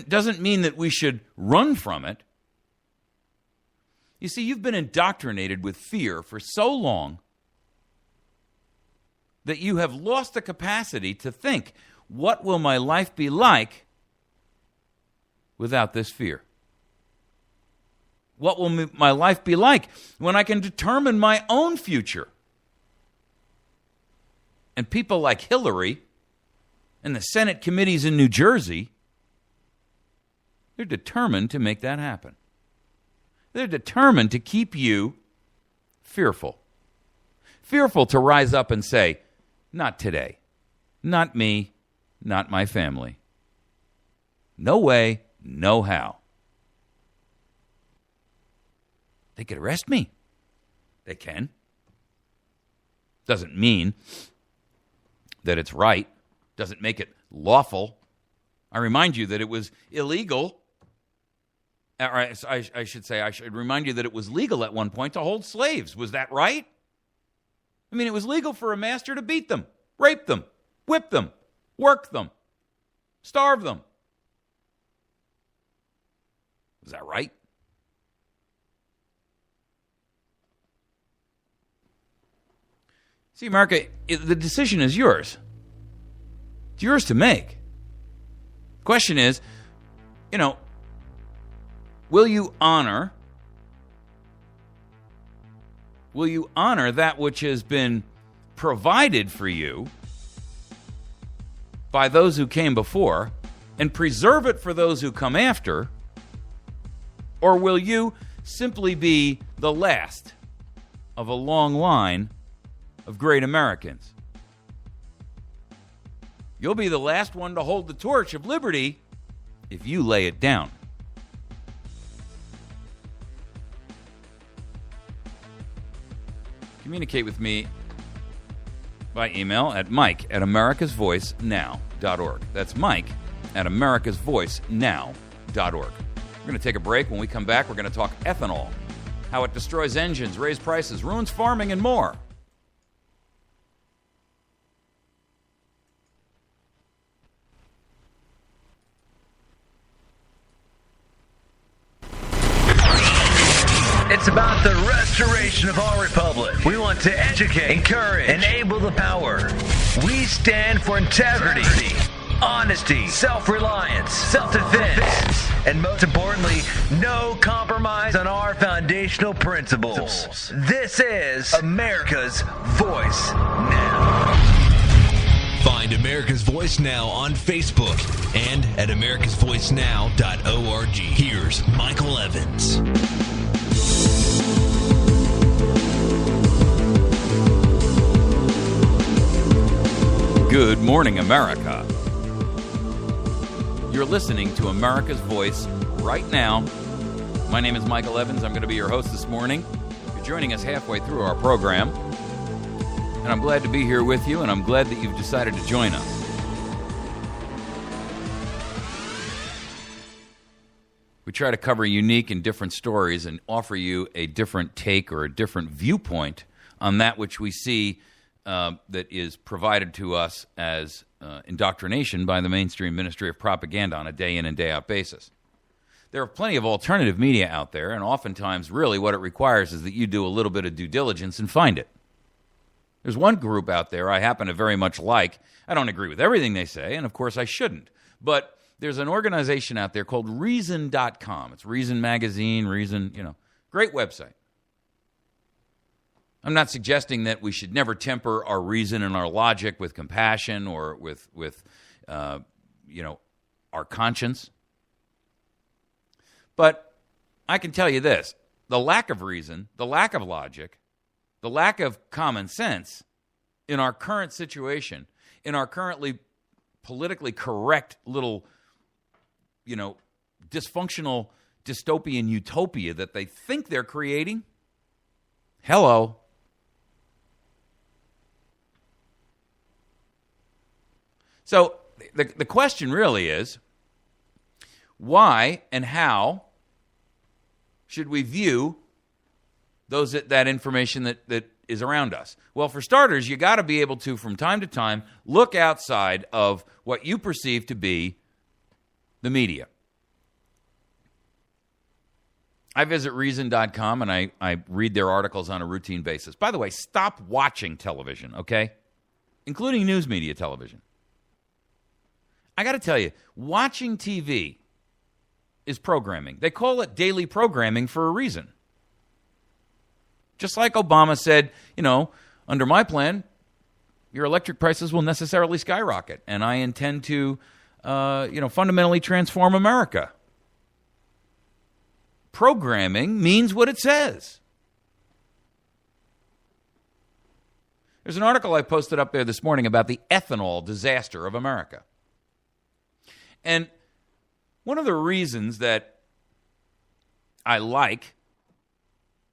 doesn't mean that we should run from it. You see, you've been indoctrinated with fear for so long that you have lost the capacity to think, what will my life be like without this fear? What will my life be like when I can determine my own future? And people like Hillary and the Senate committees in New Jersey, they're determined to make that happen. They're determined to keep you fearful. Fearful to rise up and say, not today. Not me. Not my family. No way. No how. They could arrest me. They can. Doesn't mean that it's right. Doesn't make it lawful. I remind you that it was illegal. I should remind you that it was legal at one point to hold slaves. Was that right? I mean, it was legal for a master to beat them, rape them, whip them, work them, starve them. Was that right? See, America, the decision is yours. It's yours to make. The question is, will you honor that which has been provided for you by those who came before and preserve it for those who come after? Or will you simply be the last of a long line of great Americans? You'll be the last one to hold the torch of liberty if you lay it down. Communicate with me by email at mike@americasvoicenow.org. That's mike@americasvoicenow.org. We're going to take a break. When we come back, we're going to talk ethanol, how it destroys engines, raises prices, ruins farming, and more. It's about the restoration restoration of our republic. We want to educate, encourage, enable the power. We stand for integrity, honesty, self-reliance, self-defense, and most importantly, no compromise on our foundational principles. This is America's Voice Now. Find America's Voice Now on Facebook and at americasvoicenow.org. Here's Michael Evans. Good morning, America. You're listening to America's Voice right now. My name is Michael Evans. I'm going to be your host this morning. You're joining us halfway through our program, and I'm glad to be here with you, and I'm glad that you've decided to join us. We try to cover unique and different stories and offer you a different take or a different viewpoint on that which we see that is provided to us as indoctrination by the mainstream ministry of propaganda on a day in and day out basis. There are plenty of alternative media out there, and oftentimes really what it requires is that you do a little bit of due diligence and find it. There's one group out there I happen to very much like. I don't agree with everything they say, and of course I shouldn't. But there's an organization out there called Reason.com. It's Reason Magazine, Reason, great website. I'm not suggesting that we should never temper our reason and our logic with compassion or with our conscience. But I can tell you this, the lack of reason, the lack of logic, the lack of common sense in our current situation, in our currently politically correct little, dysfunctional dystopian utopia that they think they're creating, hello. So the question really is, why and how should we view that information that is around us? Well, for starters, you got to be able to, from time to time, look outside of what you perceive to be the media. I visit Reason.com and I read their articles on a routine basis. By the way, stop watching television, okay? Including news media television. I got to tell you, watching TV is programming. They call it daily programming for a reason. Just like Obama said, under my plan, your electric prices will necessarily skyrocket, and I intend to, fundamentally transform America. Programming means what it says. There's an article I posted up there this morning about the ethanol disaster of America. And one of the reasons that I like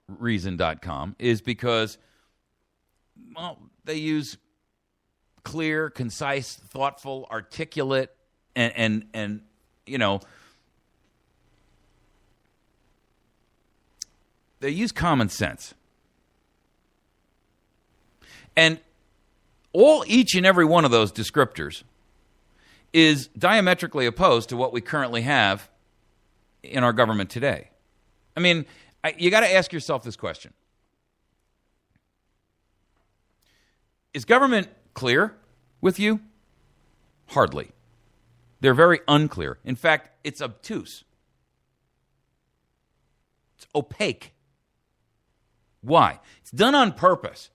Reason.com is because, they use clear, concise, thoughtful, articulate, and they use common sense. And each and every one of those descriptors is diametrically opposed to what we currently have in our government today. I mean, you got to ask yourself this question. Is government clear with you? Hardly. They're very unclear. In fact, it's obtuse. It's opaque. Why? It's done on purpose.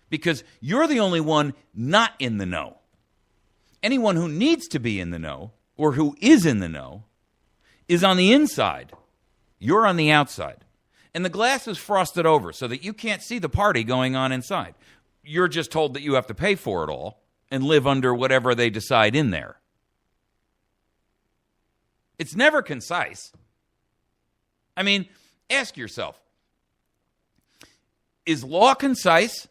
Because you're the only one not in the know. Anyone who needs to be in the know, or who is in the know, is on the inside. You're on the outside. And the glass is frosted over so that you can't see the party going on inside. You're just told that you have to pay for it all and live under whatever they decide in there. It's never concise. I mean, ask yourself, is law concise?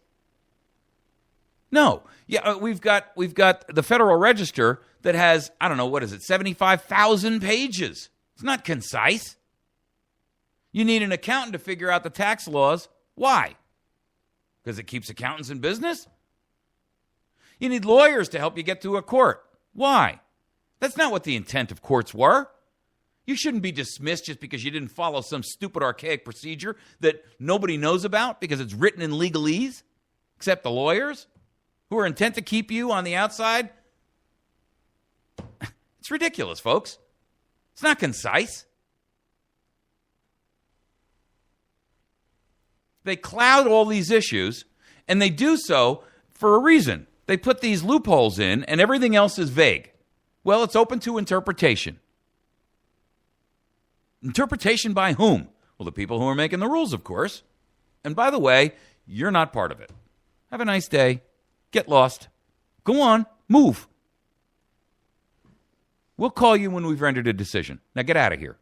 No. Yeah, we've got the Federal Register that has, 75,000 pages. It's not concise. You need an accountant to figure out the tax laws. Why? Because it keeps accountants in business? You need lawyers to help you get to a court. Why? That's not what the intent of courts were. You shouldn't be dismissed just because you didn't follow some stupid archaic procedure that nobody knows about because it's written in legalese, except the lawyers who are intent to keep you on the outside. It's ridiculous, folks. It's not concise. They cloud all these issues, and they do so for a reason. They put these loopholes in, and everything else is vague. Well, it's open to interpretation. Interpretation by whom? Well, the people who are making the rules, of course. And by the way, you're not part of it. Have a nice day. Get lost. Go on. Move. We'll call you when we've rendered a decision. Now get out of here.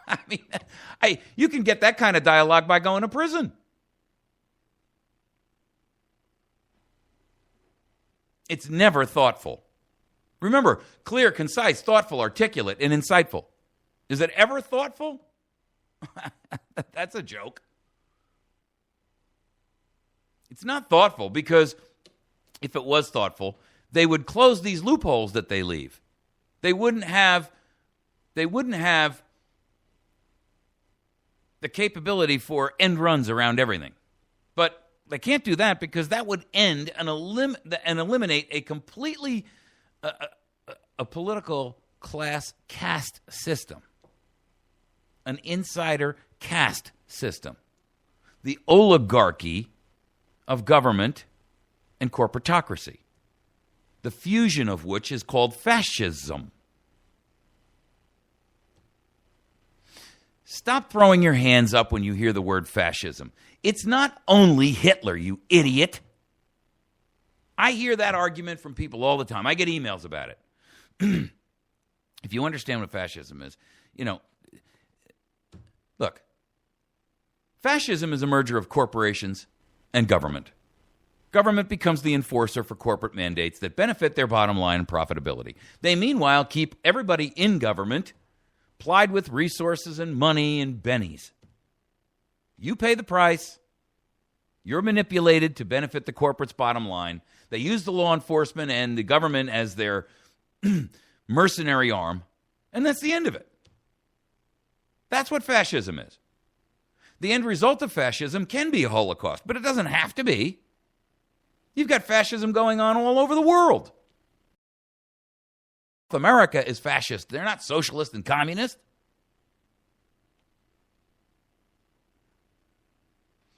I mean, you can get that kind of dialogue by going to prison. It's never thoughtful. Remember, clear, concise, thoughtful, articulate, and insightful. Is it ever thoughtful? That's a joke. It's not thoughtful because if it was thoughtful, they would close these loopholes that they leave. They wouldn't have the capability for end runs around everything. But they can't do that because that would end and eliminate a completely a political class caste system. An insider caste system. The oligarchy of government and corporatocracy. The fusion of which is called fascism. Stop throwing your hands up when you hear the word fascism. It's not only Hitler, you idiot. I hear that argument from people all the time. I get emails about it. If you understand what fascism is, look, fascism is a merger of corporations and government. Government becomes the enforcer for corporate mandates that benefit their bottom line and profitability. They, meanwhile, keep everybody in government plied with resources and money and bennies. You pay the price. You're manipulated to benefit the corporate's bottom line. They use the law enforcement and the government as their mercenary arm, and that's the end of it. That's what fascism is. The end result of fascism can be a Holocaust, but it doesn't have to be. You've got fascism going on all over the world. America is fascist. They're not socialist and communist.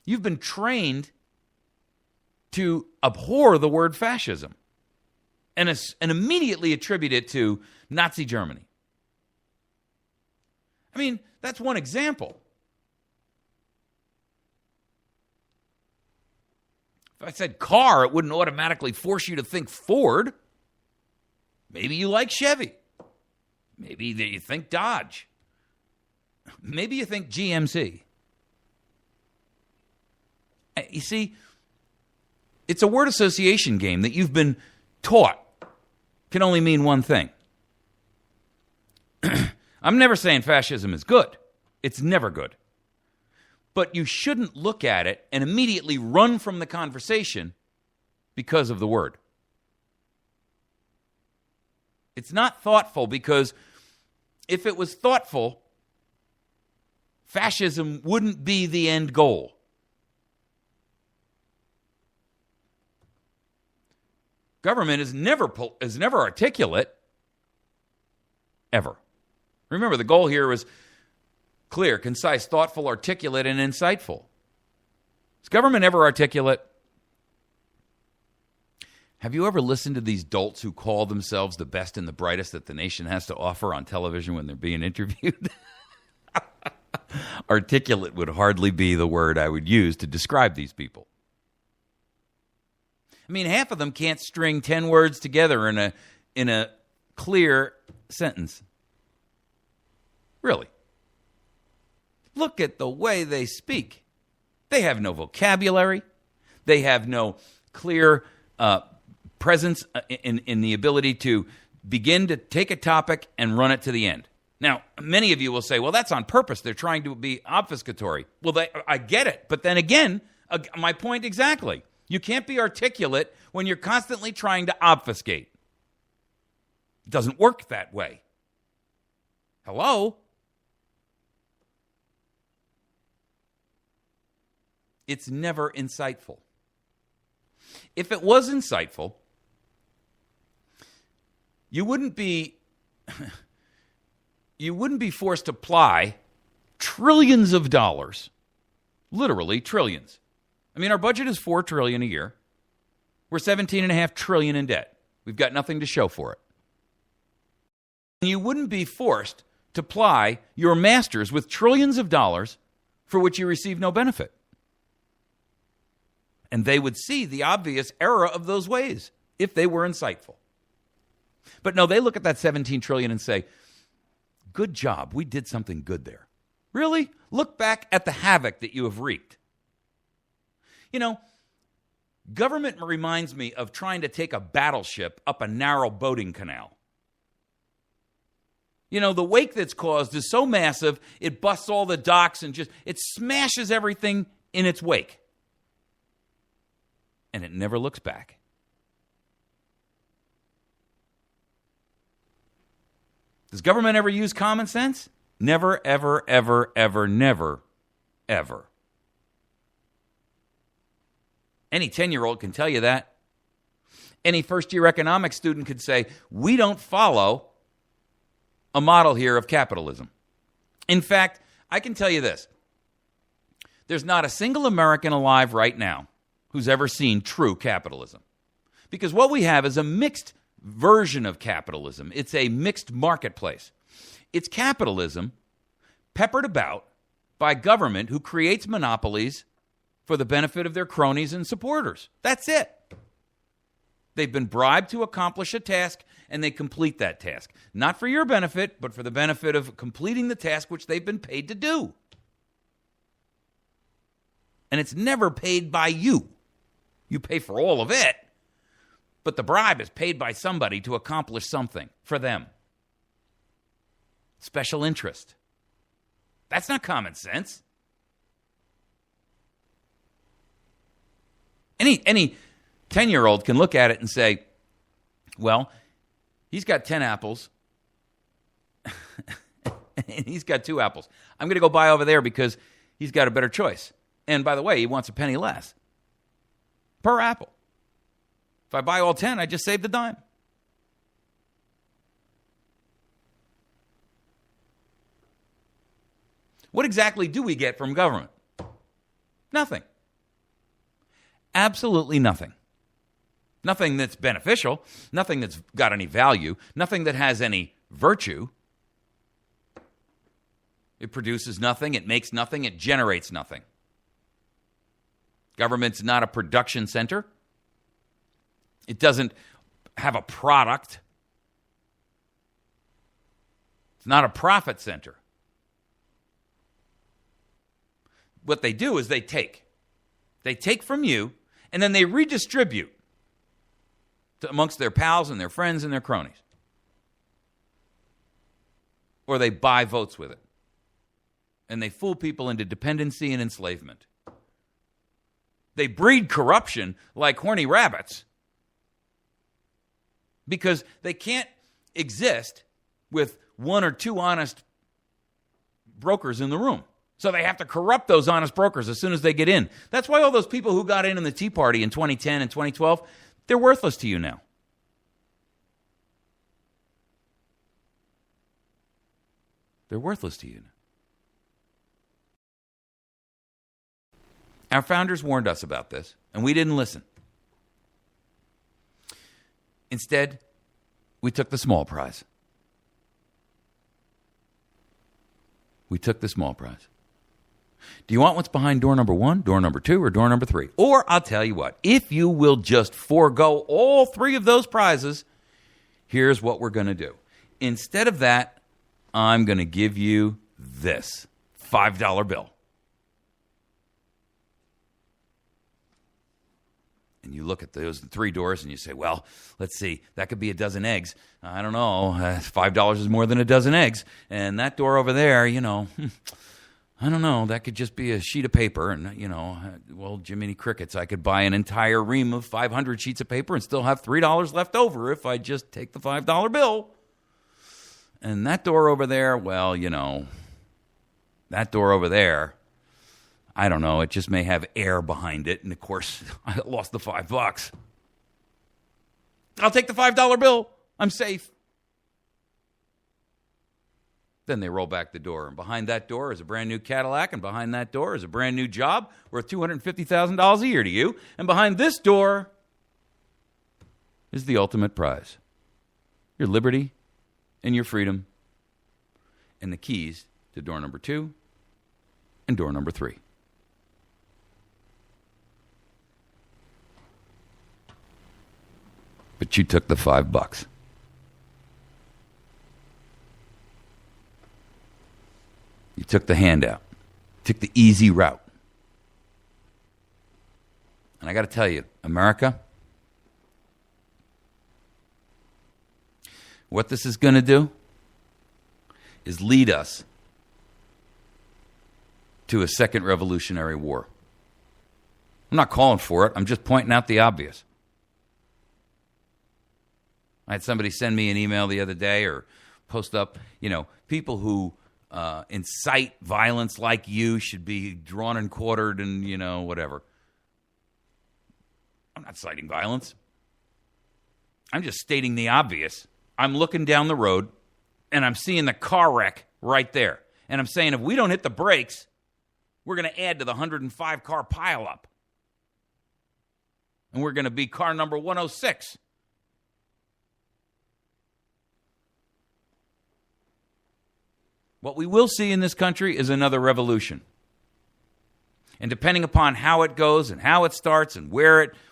You've been trained to abhor the word fascism and immediately attribute it to Nazi Germany. I mean, that's one example. If I said car, it wouldn't automatically force you to think Ford. Maybe you like Chevy. Maybe you think Dodge. Maybe you think GMC. You see, it's a word association game that you've been taught can only mean one thing. I'm never saying fascism is good. It's never good. But you shouldn't look at it and immediately run from the conversation because of the word. It's not thoughtful because if it was thoughtful, fascism wouldn't be the end goal. Government is never articulate, ever. Remember, the goal here was clear, concise, thoughtful, articulate, and insightful. Is government ever articulate? Have you ever listened to these dolts who call themselves the best and the brightest that the nation has to offer on television when they're being interviewed? Articulate would hardly be the word I would use to describe these people. I mean, half of them can't string 10 words together in a clear sentence. Really. Look at the way they speak. They have no vocabulary. They have no clear presence in the ability to begin to take a topic and run it to the end. Now, many of you will say, well, that's on purpose. They're trying to be obfuscatory. Well, I get it. But then again, my point exactly. You can't be articulate when you're constantly trying to obfuscate. It doesn't work that way. Hello? It's never insightful. If it was insightful, you wouldn't be forced to apply trillions of dollars, literally trillions. I mean, our budget is $4 trillion a year. We're $17.5 trillion in debt. We've got nothing to show for it. And you wouldn't be forced to ply your masters with trillions of dollars for which you receive no benefit. And they would see the obvious error of those ways if they were insightful. But no, they look at that $17 trillion and say, good job, we did something good there. Really? Look back at the havoc that you have wreaked. You know, government reminds me of trying to take a battleship up a narrow boating canal. You know, the wake that's caused is so massive, it busts all the docks and it smashes everything in its wake. And it never looks back. Does government ever use common sense? Never, ever, ever, ever, never, ever. Any 10-year-old can tell you that. Any first-year economics student could say, we don't follow a model here of capitalism. In fact, I can tell you this. There's not a single American alive right now who's ever seen true capitalism. Because what we have is a mixed version of capitalism. It's a mixed marketplace. It's capitalism peppered about by government who creates monopolies for the benefit of their cronies and supporters. That's it. They've been bribed to accomplish a task, and they complete that task. Not for your benefit, but for the benefit of completing the task which they've been paid to do. And it's never paid by you. You pay for all of it, but the bribe is paid by somebody to accomplish something for them. Special interest. That's not common sense. Any 10-year-old can look at it and say, well, he's got 10 apples, and he's got 2 apples. I'm going to go buy over there because he's got a better choice. And by the way, he wants a penny less per apple. If I buy all 10, I just saved a dime. What exactly do we get from government? Nothing. Absolutely nothing. Nothing that's beneficial, nothing that's got any value, nothing that has any virtue. It produces nothing, it makes nothing, it generates nothing. Government's not a production center. It doesn't have a product. It's not a profit center. What they do is they take. They take from you, and then they redistribute amongst their pals and their friends and their cronies. Or they buy votes with it. And they fool people into dependency and enslavement. They breed corruption like horny rabbits because they can't exist with 1 or 2 honest brokers in the room. So they have to corrupt those honest brokers as soon as they get in. That's why all those people who got in the Tea Party in 2010 and 2012, they're worthless to you now. They're worthless to you. Our founders warned us about this, and we didn't listen. Instead, we took the small prize. We took the small prize. Do you want what's behind door number 1, door number 2, or door number 3? Or I'll tell you what, if you will just forego all 3 of those prizes, here's what we're going to do. Instead of that, I'm going to give you this $5 bill. And you look at those 3 doors and you say, well, let's see, that could be a dozen eggs. I don't know, $5 is more than a dozen eggs. And that door over there, I don't know, that could just be a sheet of paper. And, well, Jiminy Crickets, I could buy an entire ream of 500 sheets of paper and still have $3 left over if I just take the $5 bill. And that door over there, well, that door over there, I don't know, it just may have air behind it. And, of course, I lost the $5. I'll take the $5 bill. I'm safe. Then they roll back the door, and behind that door is a brand new Cadillac, and behind that door is a brand new job worth $250,000 a year to you. And behind this door is the ultimate prize, your liberty and your freedom, and the keys to door number 2 and door number 3. But you took the $5. You took the handout. Took the easy route. And I got to tell you, America, what this is going to do is lead us to a second Revolutionary War. I'm not calling for it. I'm just pointing out the obvious. I had somebody send me an email the other day or post up, people who incite violence like you should be drawn and quartered and, whatever. I'm not citing violence. I'm just stating the obvious. I'm looking down the road, and I'm seeing the car wreck right there. And I'm saying if we don't hit the brakes, we're going to add to the 105-car pileup. And we're going to be car number 106. What we will see in this country is another revolution. And depending upon how it goes and how it starts and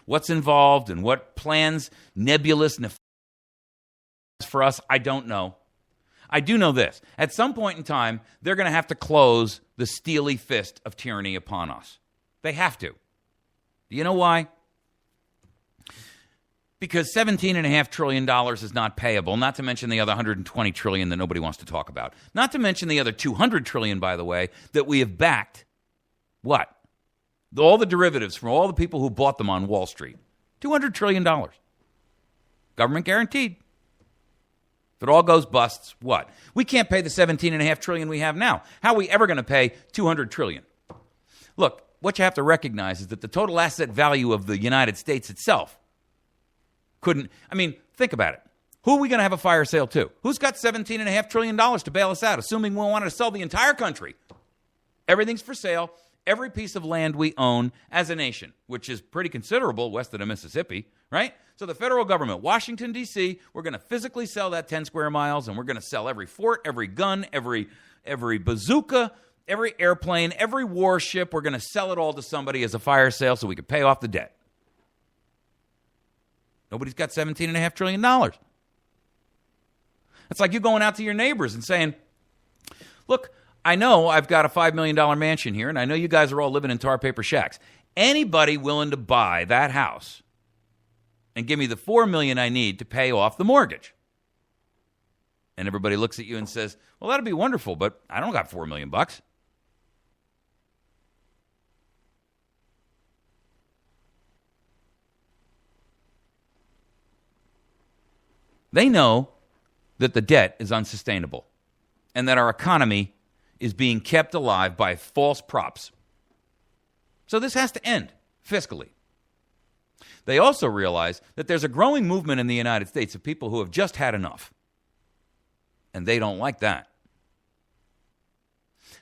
what's involved and what plans, nebulous, nefarious for us, I don't know. I do know this. At some point in time, they're going to have to close the steely fist of tyranny upon us. They have to. Do you know why? Because $17.5 trillion is not payable, not to mention the other $120 trillion that nobody wants to talk about. Not to mention the other $200 trillion, by the way, that we have backed. What? All the derivatives from all the people who bought them on Wall Street. $200 trillion. Government guaranteed. If it all goes busts, what? We can't pay the $17.5 trillion we have now. How are we ever going to pay $200 trillion? Look, what you have to recognize is that the total asset value of the United States itself think about it. Who are we going to have a fire sale to? Who's got $17.5 trillion to bail us out, assuming we wanted to sell the entire country? Everything's for sale. Every piece of land we own as a nation, which is pretty considerable west of the Mississippi, right? So the federal government, Washington, D.C., we're going to physically sell that 10 square miles, and we're going to sell every fort, every gun, every bazooka, every airplane, every warship. We're going to sell it all to somebody as a fire sale so we can pay off the debt. Nobody's got $17.5 trillion. It's like you going out to your neighbors and saying, look, I know I've got a $5 million mansion here, and I know you guys are all living in tar paper shacks. Anybody willing to buy that house and give me the $4 million I need to pay off the mortgage? And everybody looks at you and says, well, that'd be wonderful, but I don't got $4 million. They know that the debt is unsustainable and that our economy is being kept alive by false props. So this has to end fiscally. They also realize that there's a growing movement in the United States of people who have just had enough, and they don't like that.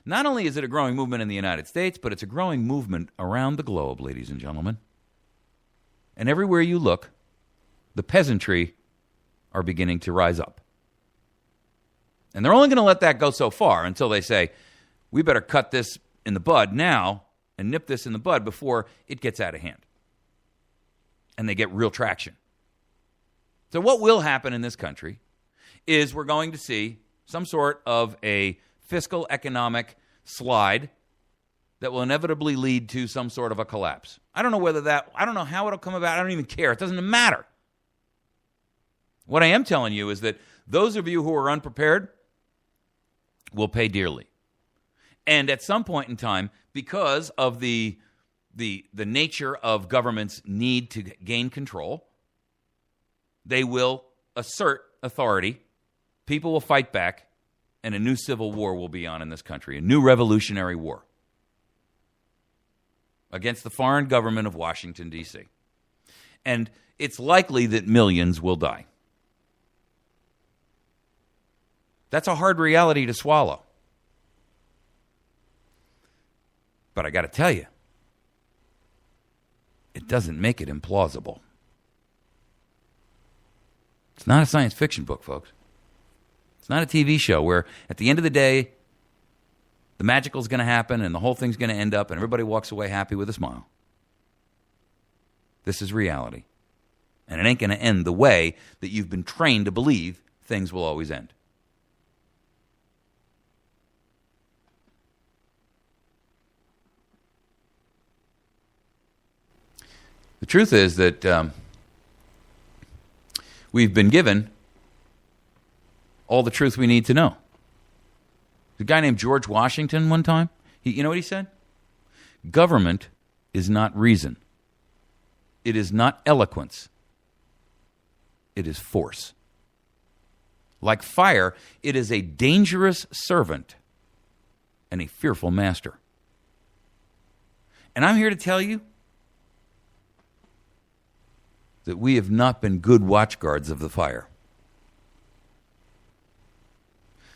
Not only is it a growing movement in the United States, but it's a growing movement around the globe, ladies and gentlemen. And everywhere you look, the peasantry are beginning to rise up. And they're only going to let that go so far until they say, we better cut this in the bud now and nip this in the bud before it gets out of hand. And they get real traction. So what will happen in this country is we're going to see some sort of a fiscal economic slide that will inevitably lead to some sort of a collapse. I don't know how it'll come about. I don't even care. It doesn't matter. What I am telling you is that those of you who are unprepared will pay dearly. And at some point in time, because of the nature of government's need to gain control, they will assert authority people will fight back, and a new civil war will be on in this country, a new revolutionary war against the foreign government of Washington, D.C. And it's likely that millions will die. That's a hard reality to swallow. But I got to tell you, it doesn't make it implausible. It's not a science fiction book, folks. It's not a TV show where at the end of the day, the magical is going to happen and the whole thing's going to end up and everybody walks away happy with a smile. This is reality. And it ain't going to end the way that you've been trained to believe things will always end. The truth is that we've been given all the truth we need to know. There's a guy named George Washington one time. You know what he said? Government is not reason. It is not eloquence. It is force. Like fire, it is a dangerous servant and a fearful master. And I'm here to tell you that we have not been good watchguards of the fire.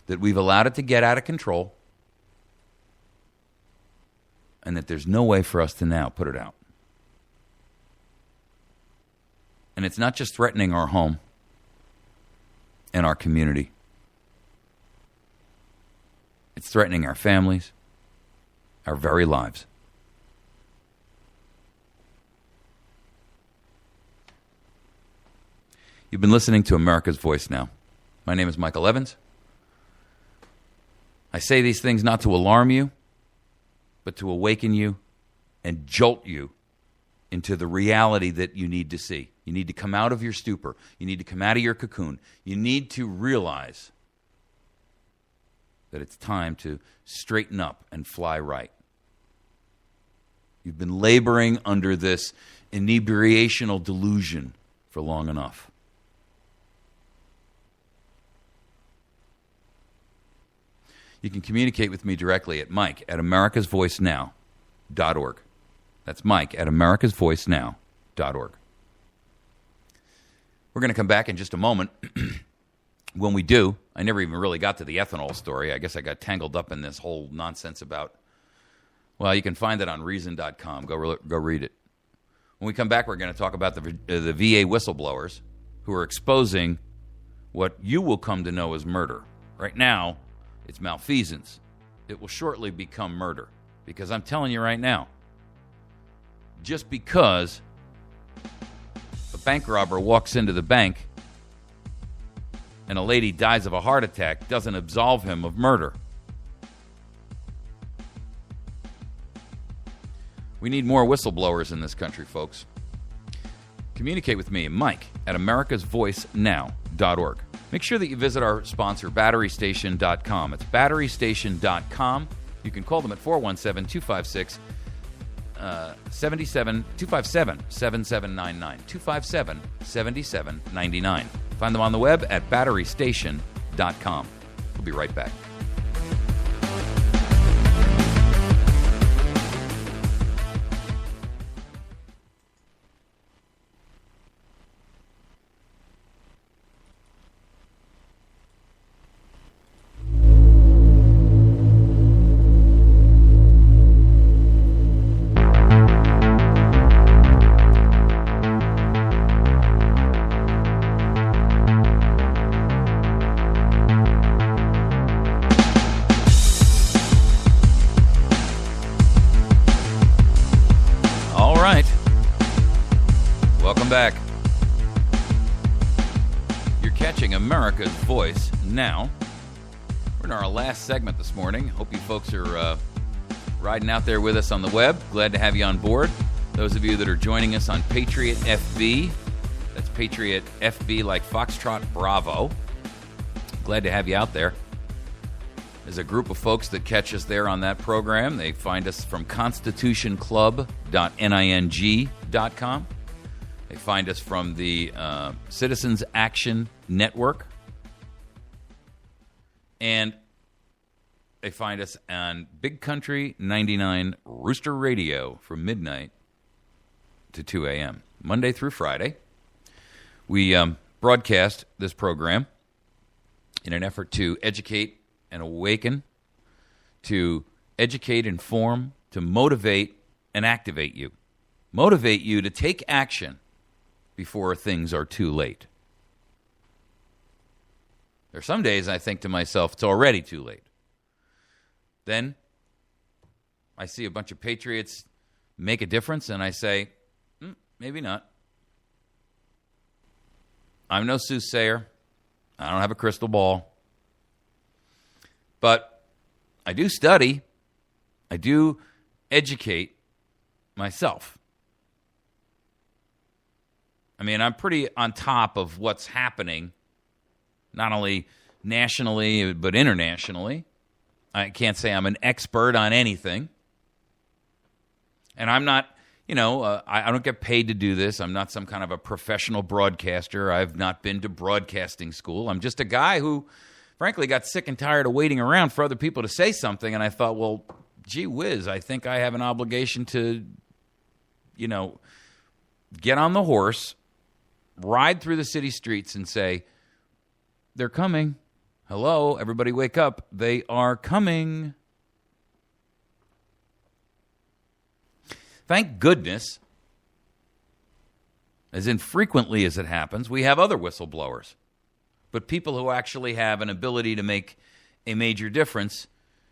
That we've allowed it to get out of control, and that there's no way for us to now put it out. And it's not just threatening our home and our community. It's threatening our families, our very lives. You've been listening to America's Voice Now. My name is Michael Evans. I say these things not to alarm you, but to awaken you and jolt you into the reality that you need to see. You need to come out of your stupor. You need to come out of your cocoon. You need to realize that it's time to straighten up and fly right. You've been laboring under this inebriational delusion for long enough. You can communicate with me directly at mike@americasvoicenow.org. That's mike@americasvoicenow.org. We're going to come back in just a moment. When we do, I never even really got to the ethanol story. I guess I got tangled up in this whole nonsense about, well, you can find it on reason.com. Go read it. When we come back, we're going to talk about the VA whistleblowers who are exposing what you will come to know as murder. Right now, it's malfeasance. It will shortly become murder. Because I'm telling you right now, just because a bank robber walks into the bank and a lady dies of a heart attack doesn't absolve him of murder. We need more whistleblowers in this country, folks. Communicate with me, Mike@americasvoicenow.org. Make sure that you visit our sponsor, batterystation.com. It's batterystation.com. You can call them at 417-257-7799. 257-7799. Find them on the web at batterystation.com. We'll be right back. Back. You're catching America's Voice Now. We're in our last segment this morning. Hope you folks are riding out there with us on the web. Glad to have you on board. Those of you that are joining us on Patriot FB, that's Patriot FB like Foxtrot Bravo. Glad to have you out there. There's a group of folks that catch us there on that program. They find us from constitutionclub.ning.com. They find us from the Citizens Action Network. And they find us on Big Country 99 Rooster Radio from midnight to 2 a.m., Monday through Friday. We broadcast this program in an effort to educate and awaken, to educate, inform, to motivate and activate you. Motivate you to take action before things are too late. There are some days I think to myself, it's already too late. Then I see a bunch of patriots make a difference, and I say, maybe not. I'm no soothsayer. I don't have a crystal ball. But I do study. I do educate myself. I mean, I'm pretty on top of what's happening, not only nationally, but internationally. I can't say I'm an expert on anything. And I'm not, I don't get paid to do this. I'm not some kind of a professional broadcaster. I've not been to broadcasting school. I'm just a guy who, frankly, got sick and tired of waiting around for other people to say something. And I thought, well, gee whiz, I think I have an obligation to, get on the horse, ride through the city streets and say, they're coming. Hello, everybody wake up. They are coming. Thank goodness, as infrequently as it happens, we have other whistleblowers. But people who actually have an ability to make a major difference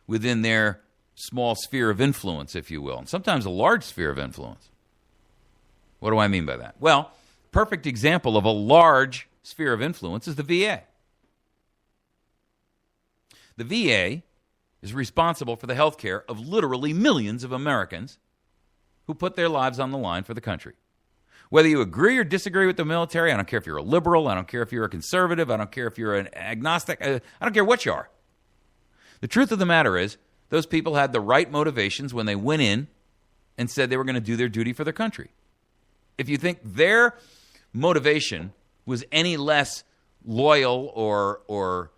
within their small sphere of influence, if you will, and sometimes a large sphere of influence. What do I mean by that? Well, perfect example of a large sphere of influence is the VA. The VA is responsible for the health care of literally millions of Americans who put their lives on the line for the country. Whether you agree or disagree with the military, I don't care if you're a liberal, I don't care if you're a conservative, I don't care if you're an agnostic, I don't care what you are. The truth of the matter is, those people had the right motivations when they went in and said they were going to do their duty for their country. If you think their motivation was any less loyal or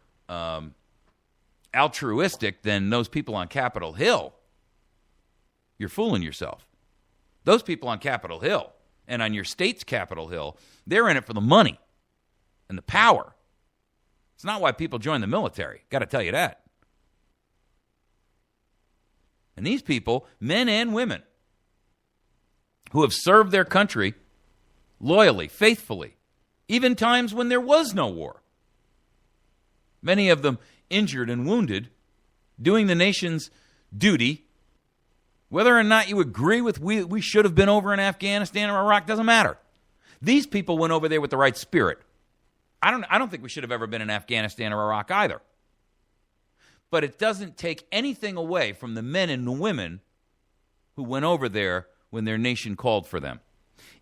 altruistic than those people on Capitol Hill, you're fooling yourself. Those people on Capitol Hill and on your state's Capitol Hill, they're in it for the money and the power. It's not why people join the military. Got to tell you that. And these people, men and women, who have served their country loyally, faithfully, even times when there was no war. Many of them injured and wounded, doing the nation's duty. Whether or not you agree with we should have been over in Afghanistan or Iraq doesn't matter. These people went over there with the right spirit. I don't think we should have ever been in Afghanistan or Iraq either. But it doesn't take anything away from the men and the women who went over there when their nation called for them.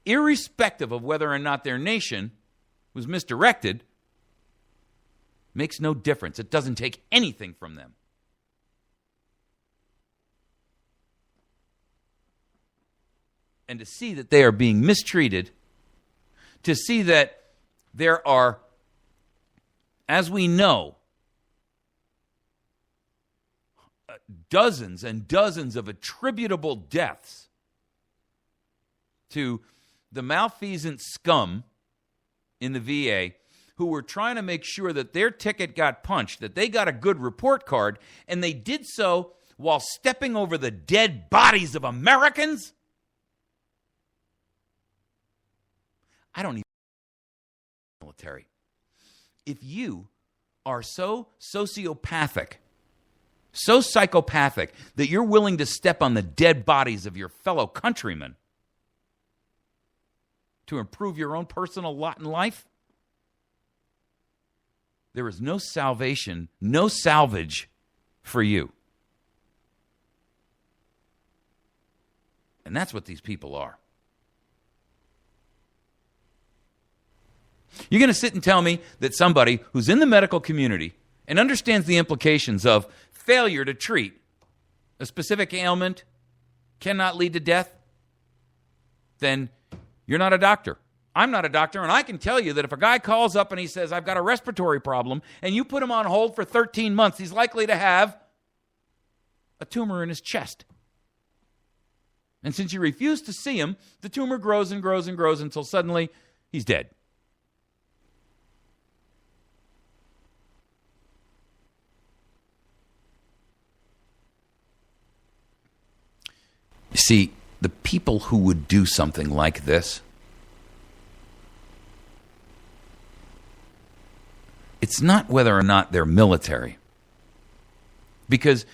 Irrespective of whether or not their nation was misdirected, makes no difference. It doesn't take anything from them. And to see that they are being mistreated, to see that there are, as we know, dozens and dozens of attributable deaths to the malfeasant scum in the VA who were trying to make sure that their ticket got punched, that they got a good report card, and they did so while stepping over the dead bodies of Americans? I don't even military. If you are so sociopathic, so psychopathic that you're willing to step on the dead bodies of your fellow countrymen to improve your own personal lot in life, there is no salvation, no salvage for you. And that's what these people are. You're going to sit and tell me that somebody who's in the medical community and understands the implications of failure to treat a specific ailment cannot lead to death? Then you're not a doctor. I'm not a doctor, and I can tell you that if a guy calls up and he says, I've got a respiratory problem, and you put him on hold for 13 months, he's likely to have a tumor in his chest. And since you refuse to see him, the tumor grows and grows and grows until suddenly he's dead. You see, the people who would do something like this, it's not whether or not they're military. Because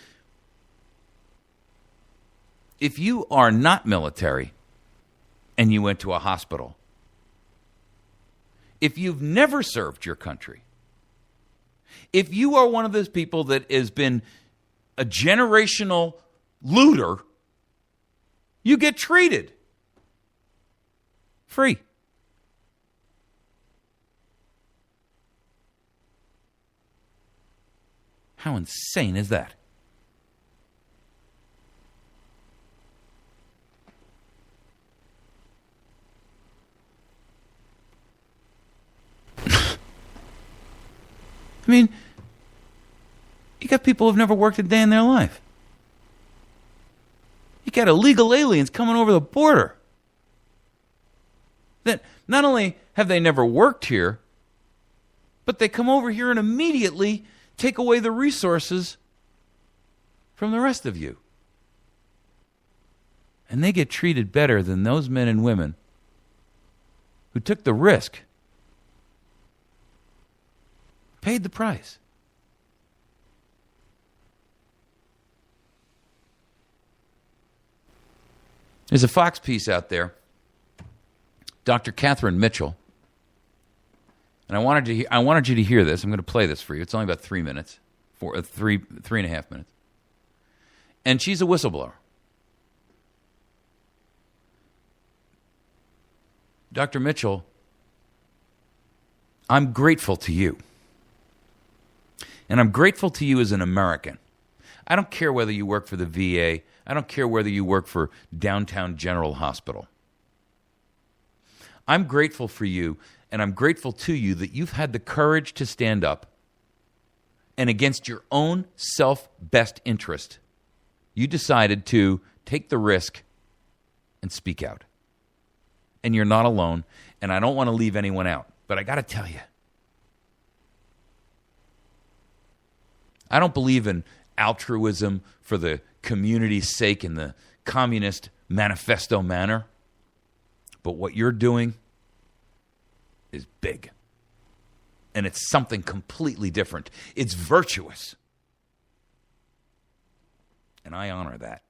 if you are not military and you went to a hospital, if you've never served your country, if you are one of those people that has been a generational looter, you get treated free. How insane is that? I mean, you got people who've never worked a day in their life. You got illegal aliens coming over the border. That not only have they never worked here, but they come over here and immediately take away the resources from the rest of you. And they get treated better than those men and women who took the risk, paid the price. There's a Fox piece out there, Dr. Catherine Mitchell, and I wanted you to hear this. I'm going to play this for you. It's only about 3 minutes, three and a half minutes. And she's a whistleblower. Dr. Mitchell, I'm grateful to you. And I'm grateful to you as an American. I don't care whether you work for the VA. I don't care whether you work for Downtown General Hospital. I'm grateful for you, and I'm grateful to you that you've had the courage to stand up and against your own self-best interest, you decided to take the risk and speak out. And you're not alone, and I don't want to leave anyone out, but I got to tell you, I don't believe in altruism for the community's sake in the communist manifesto manner. But what you're doing is big. And it's something completely different. It's virtuous. And I honor that.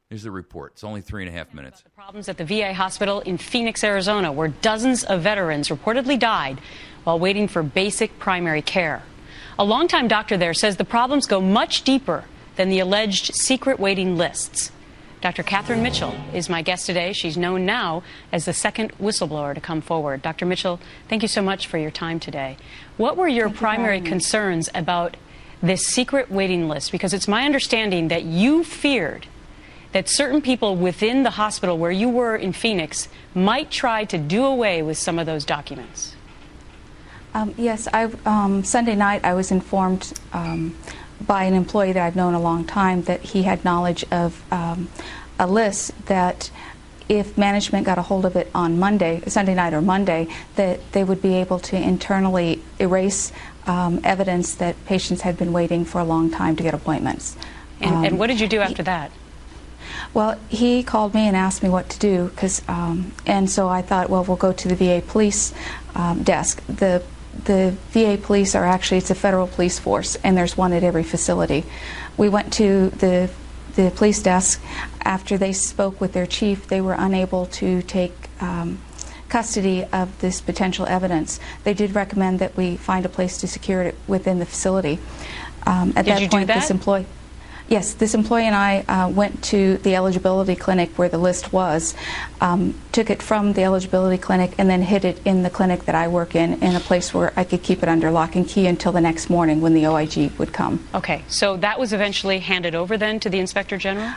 Here's the report. It's only 3.5 minutes. The problems at the VA hospital in Phoenix, Arizona, where dozens of veterans reportedly died while waiting for basic primary care. A longtime doctor there says the problems go much deeper than the alleged secret waiting lists. Dr. Catherine Mitchell is my guest today. She's known now as the second whistleblower to come forward. Dr. Mitchell, thank you so much for your time today. What were your primary concerns about this secret waiting list? Because it's my understanding that you feared that certain people within the hospital where you were in Phoenix might try to do away with some of those documents. Yes, Sunday night I was informed by an employee that I've known a long time that he had knowledge of a list that if management got a hold of it on Sunday night or Monday, that they would be able to internally erase evidence that patients had been waiting for a long time to get appointments. And what did you do after that? Well, he called me and asked me what to do, and so I thought, well, we'll go to the VA police desk. The VA police are actually, it's a federal police force, and there's one at every facility. We went to the police desk. After they spoke with their chief, they were unable to take custody of this potential evidence. They did recommend that we find a place to secure it within the facility. At that point, this employee... Yes, this employee and I went to the eligibility clinic where the list was, took it from the eligibility clinic, and then hid it in the clinic that I work in a place where I could keep it under lock and key until the next morning when the OIG would come. Okay, so that was eventually handed over then to the Inspector General?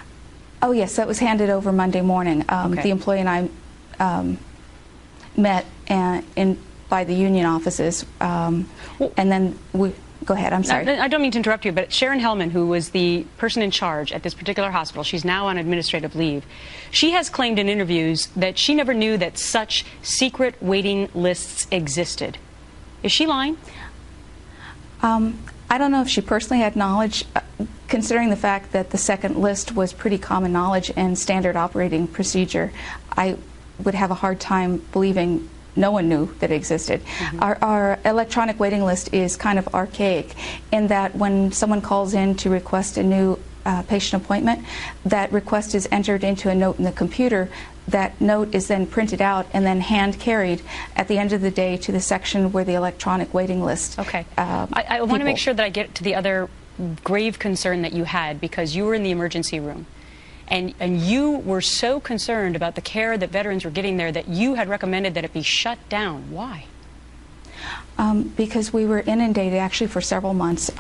Oh, yes, that was handed over Monday morning. Okay. The employee and I met by the union offices, and then we... Go ahead, I'm sorry. I don't mean to interrupt you, but Sharon Hellman, who was the person in charge at this particular hospital, she's now on administrative leave. She has claimed in interviews that she never knew that such secret waiting lists existed. Is she lying? I don't know if she personally had knowledge, considering the fact that the second list was pretty common knowledge and standard operating procedure. I would have a hard time believing no one knew that it existed. Mm-hmm. Our electronic waiting list is kind of archaic in that when someone calls in to request a new patient appointment, that request is entered into a note in the computer. That note is then printed out and then hand carried at the end of the day to the section where the electronic waiting list. Okay. I want to make sure that I get to the other grave concern that you had, because you were in the emergency room. And you were so concerned about the care that veterans were getting there that you had recommended that it be shut down. Why? Because we were inundated, actually for several months.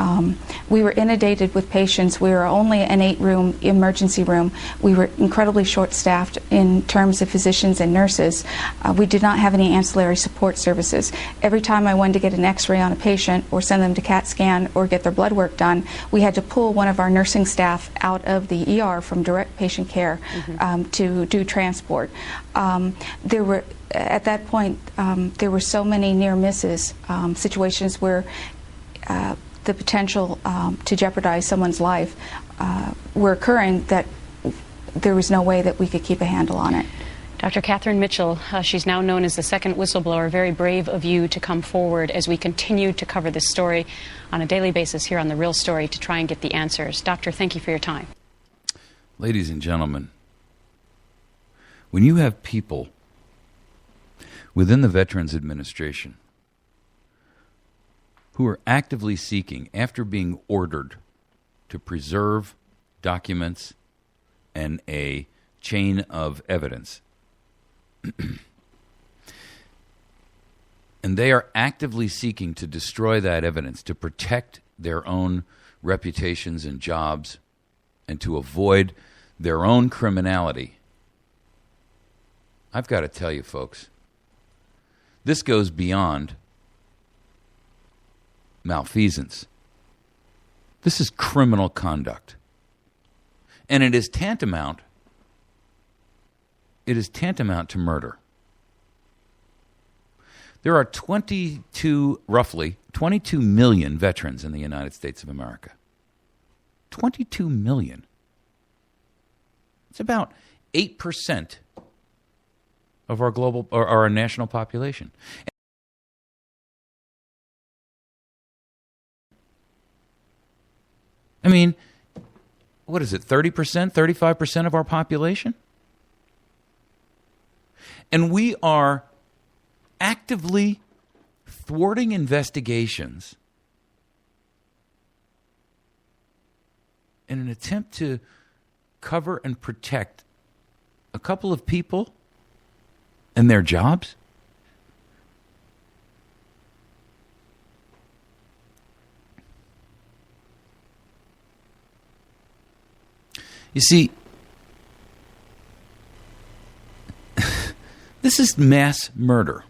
We were inundated with patients. We were only an 8-room emergency room. We were incredibly short-staffed in terms of physicians and nurses. We did not have any ancillary support services. Every time I wanted to get an x-ray on a patient or send them to CAT scan or get their blood work done, we had to pull one of our nursing staff out of the ER from direct patient care to do transport. There were, at that point, there were so many near misses, situations where the potential to jeopardize someone's life were occurring, that there was no way that we could keep a handle on it. Dr. Catherine Mitchell, she's now known as the second whistleblower. Very brave of you to come forward as we continue to cover this story on a daily basis here on The Real Story to try and get the answers. Doctor, thank you for your time. Ladies and gentlemen, when you have people within the Veterans Administration who are actively seeking, after being ordered, to preserve documents and a chain of evidence, and they are actively seeking to destroy that evidence to protect their own reputations and jobs and to avoid their own criminality, I've got to tell you, folks, this goes beyond malfeasance. This is criminal conduct. And it is tantamount to murder. There are roughly 22 million veterans in the United States of America. 22 million. It's about 8% of our global or our national population. I mean, what is it, 30%, 35% of our population? And we are actively thwarting investigations in an attempt to cover and protect a couple of people and their jobs? You see, this is mass murder.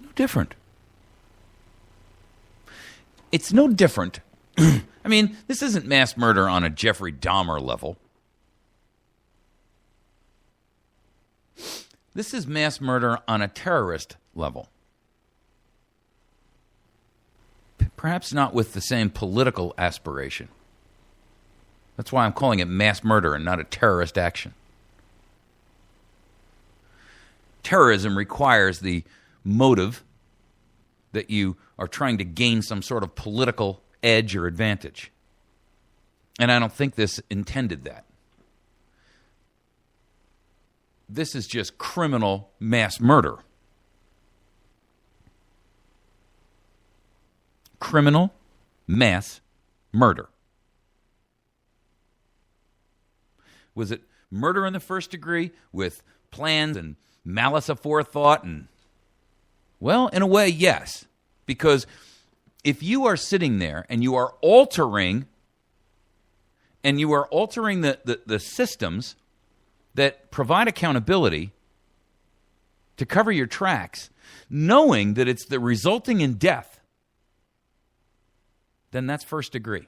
No different. It's no different. I mean, this isn't mass murder on a Jeffrey Dahmer level. This is mass murder on a terrorist level. Perhaps not with the same political aspiration. That's why I'm calling it mass murder and not a terrorist action. Terrorism requires the motive that you are trying to gain some sort of political edge or advantage. And I don't think this intended that. This is just criminal mass murder. Criminal mass murder. Was it murder in the first degree with plans and malice aforethought? And, well, in a way, yes. Because if you are sitting there and you are altering And you are altering the systems that provide accountability to cover your tracks, knowing that it's the resulting in death, then that's first degree.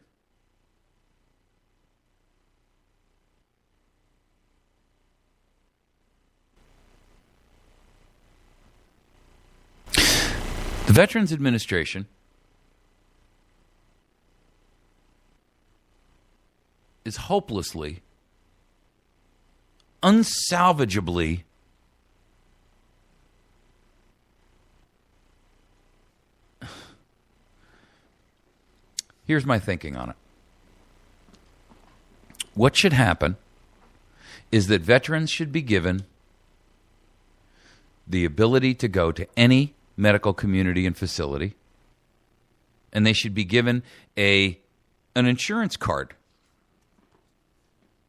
The Veterans Administration is hopelessly, unsalvageably here's my thinking on it. What should happen is that veterans should be given the ability to go to any medical community and facility, and they should be given an insurance card.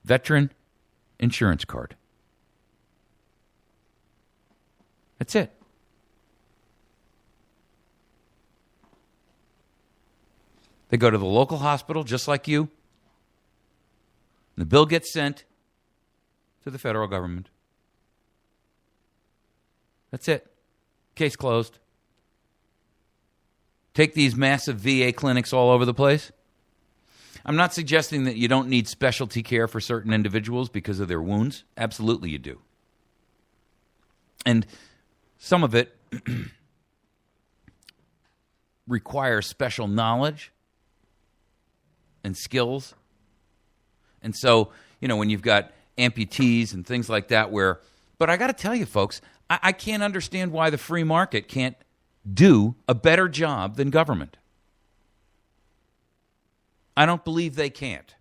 Veteran insurance card. That's it. They go to the local hospital just like you. And the bill gets sent to the federal government. That's it. Case closed. Take these massive VA clinics all over the place. I'm not suggesting that you don't need specialty care for certain individuals because of their wounds. Absolutely you do. And some of it requires special knowledge and skills. And so, when you've got amputees and things like that but I got to tell you, folks, I can't understand why the free market can't do a better job than government. I don't believe they can't.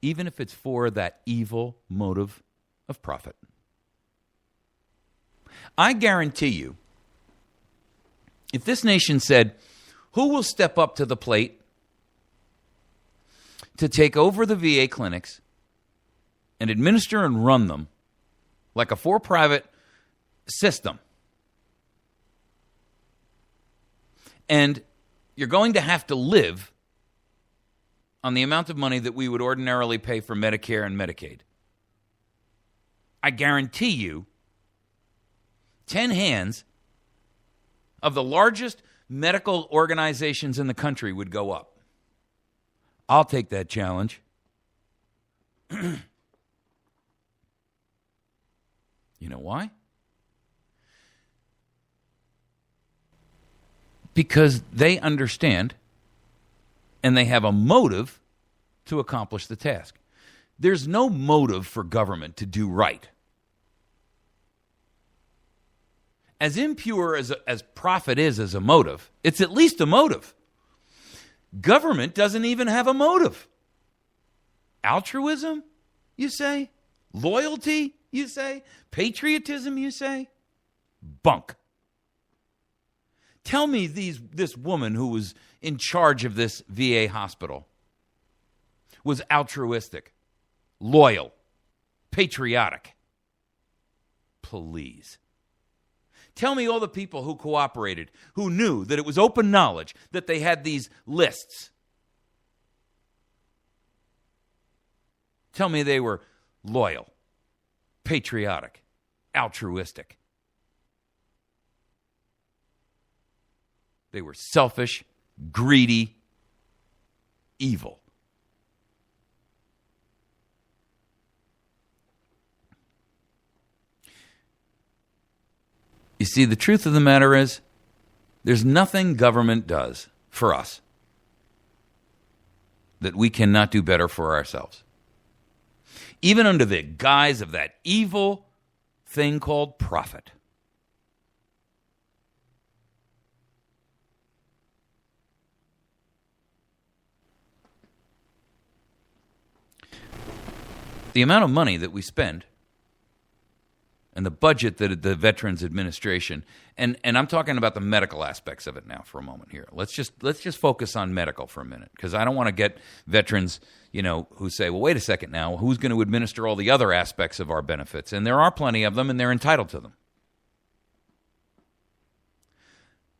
Even if it's for that evil motive of profit. I guarantee you, if this nation said, who will step up to the plate to take over the VA clinics and administer and run them like a for-profit system, and you're going to have to live on the amount of money that we would ordinarily pay for Medicare and Medicaid, I guarantee you 10 hands of the largest medical organizations in the country would go up. I'll take that challenge. You know why? Because they understand and they have a motive to accomplish the task. There's no motive for government to do right. As impure as profit is as a motive, it's at least a motive. Government doesn't even have a motive. Altruism, you say? Loyalty, you say? Patriotism, you say? Bunk. Tell me this woman who was in charge of this VA hospital was altruistic, loyal, patriotic. Please. Tell me all the people who cooperated, who knew that it was open knowledge that they had these lists. Tell me they were loyal, patriotic, altruistic. They were selfish, greedy, evil. You see, the truth of the matter is, there's nothing government does for us that we cannot do better for ourselves. Even under the guise of that evil thing called profit. The amount of money that we spend and the budget that the Veterans Administration, and I'm talking about the medical aspects of it now for a moment here. Let's just focus on medical for a minute, because I don't want to get veterans, who say, well, wait a second now, who's going to administer all the other aspects of our benefits? And there are plenty of them, and they're entitled to them.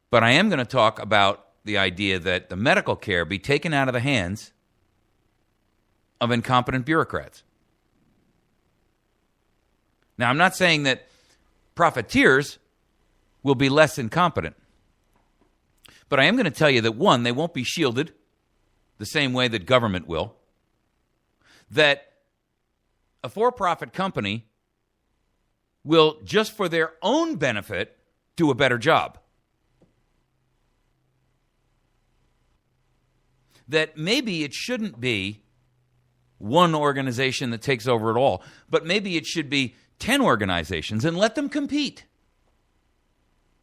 But I am going to talk about the idea that the medical care be taken out of the hands of incompetent bureaucrats. Now, I'm not saying that profiteers will be less incompetent, but I am going to tell you that, one, they won't be shielded the same way that government will, that a for-profit company will, just for their own benefit, do a better job. That maybe it shouldn't be one organization that takes over it all, but maybe it should be 10 organizations and let them compete.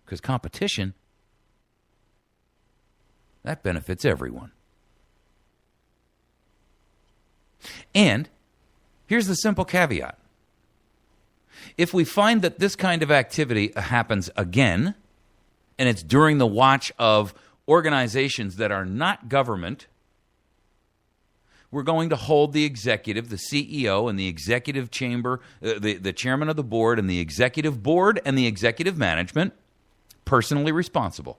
Because competition, that benefits everyone. And here's the simple caveat. If we find that this kind of activity happens again, and it's during the watch of organizations that are not government, we're going to hold the executive, the CEO, and the executive chamber, the chairman of the board, and the executive board, and the executive management personally responsible.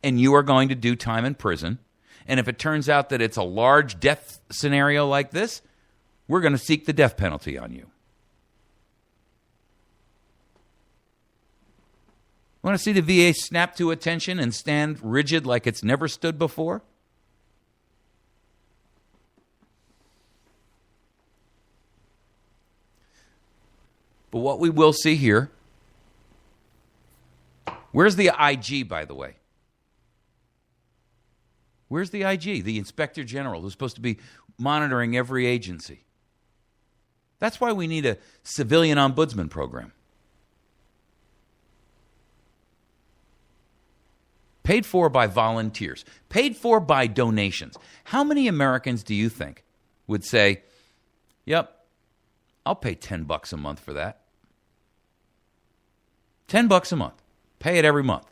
And you are going to do time in prison. And if it turns out that it's a large death scenario like this, we're going to seek the death penalty on you. Want to see the VA snap to attention and stand rigid like it's never stood before? But what we will see here, where's the IG, by the way? Where's the IG, the Inspector General, who's supposed to be monitoring every agency? That's why we need a civilian ombudsman program. Paid for by volunteers. Paid for by donations. How many Americans do you think would say, yep, I'll pay $10 a month for that? $10 a month. Pay it every month.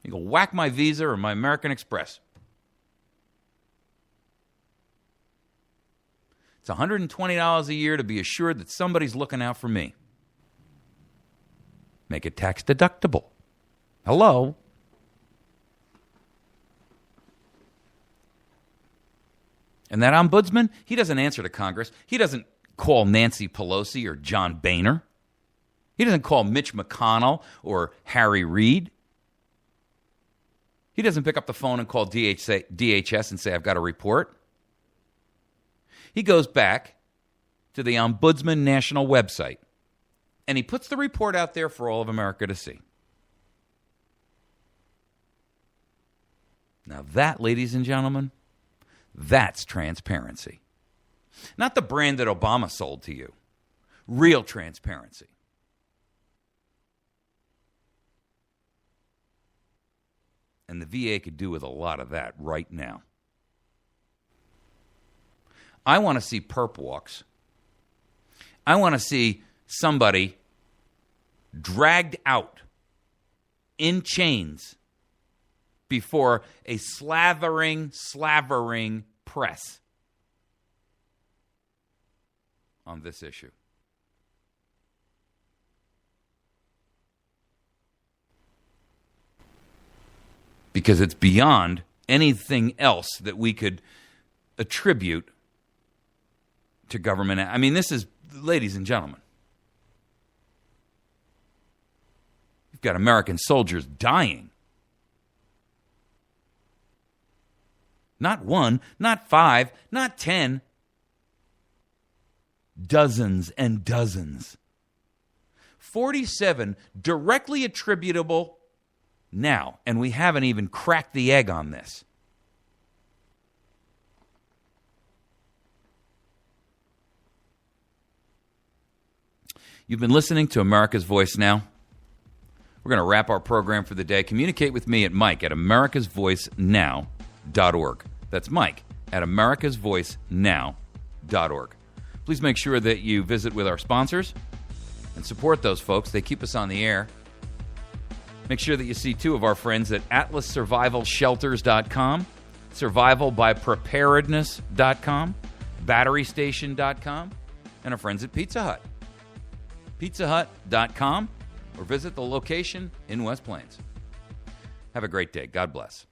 You go whack my Visa or my American Express. It's $120 a year to be assured that somebody's looking out for me. Make it tax deductible. Hello? And that ombudsman, he doesn't answer to Congress. He doesn't call Nancy Pelosi or John Boehner. He doesn't call Mitch McConnell or Harry Reid. He doesn't pick up the phone and call DHS and say, I've got a report. He goes back to the Ombudsman National website, and he puts the report out there for all of America to see. Now that, ladies and gentlemen, that's transparency. Not the brand that Obama sold to you. Real transparency. And the VA could do with a lot of that right now. I want to see perp walks. I want to see somebody dragged out in chains before a slavering press on this issue. Because it's beyond anything else that we could attribute to government. I mean, this is, ladies and gentlemen, you've got American soldiers dying. Not one, not 5, not 10. Dozens and dozens. 47 directly attributable now, and we haven't even cracked the egg on this. You've been listening to America's Voice Now. We're going to wrap our program for the day. Communicate with me at Mike at americasvoicenow.org. That's Mike at americasvoicenow.org. Please make sure that you visit with our sponsors and support those folks. They keep us on the air. Make sure that you see two of our friends at AtlasSurvivalShelters.com, SurvivalByPreparedness.com, BatteryStation.com, and our friends at Pizza Hut. PizzaHut.com, or visit the location in West Plains. Have a great day. God bless.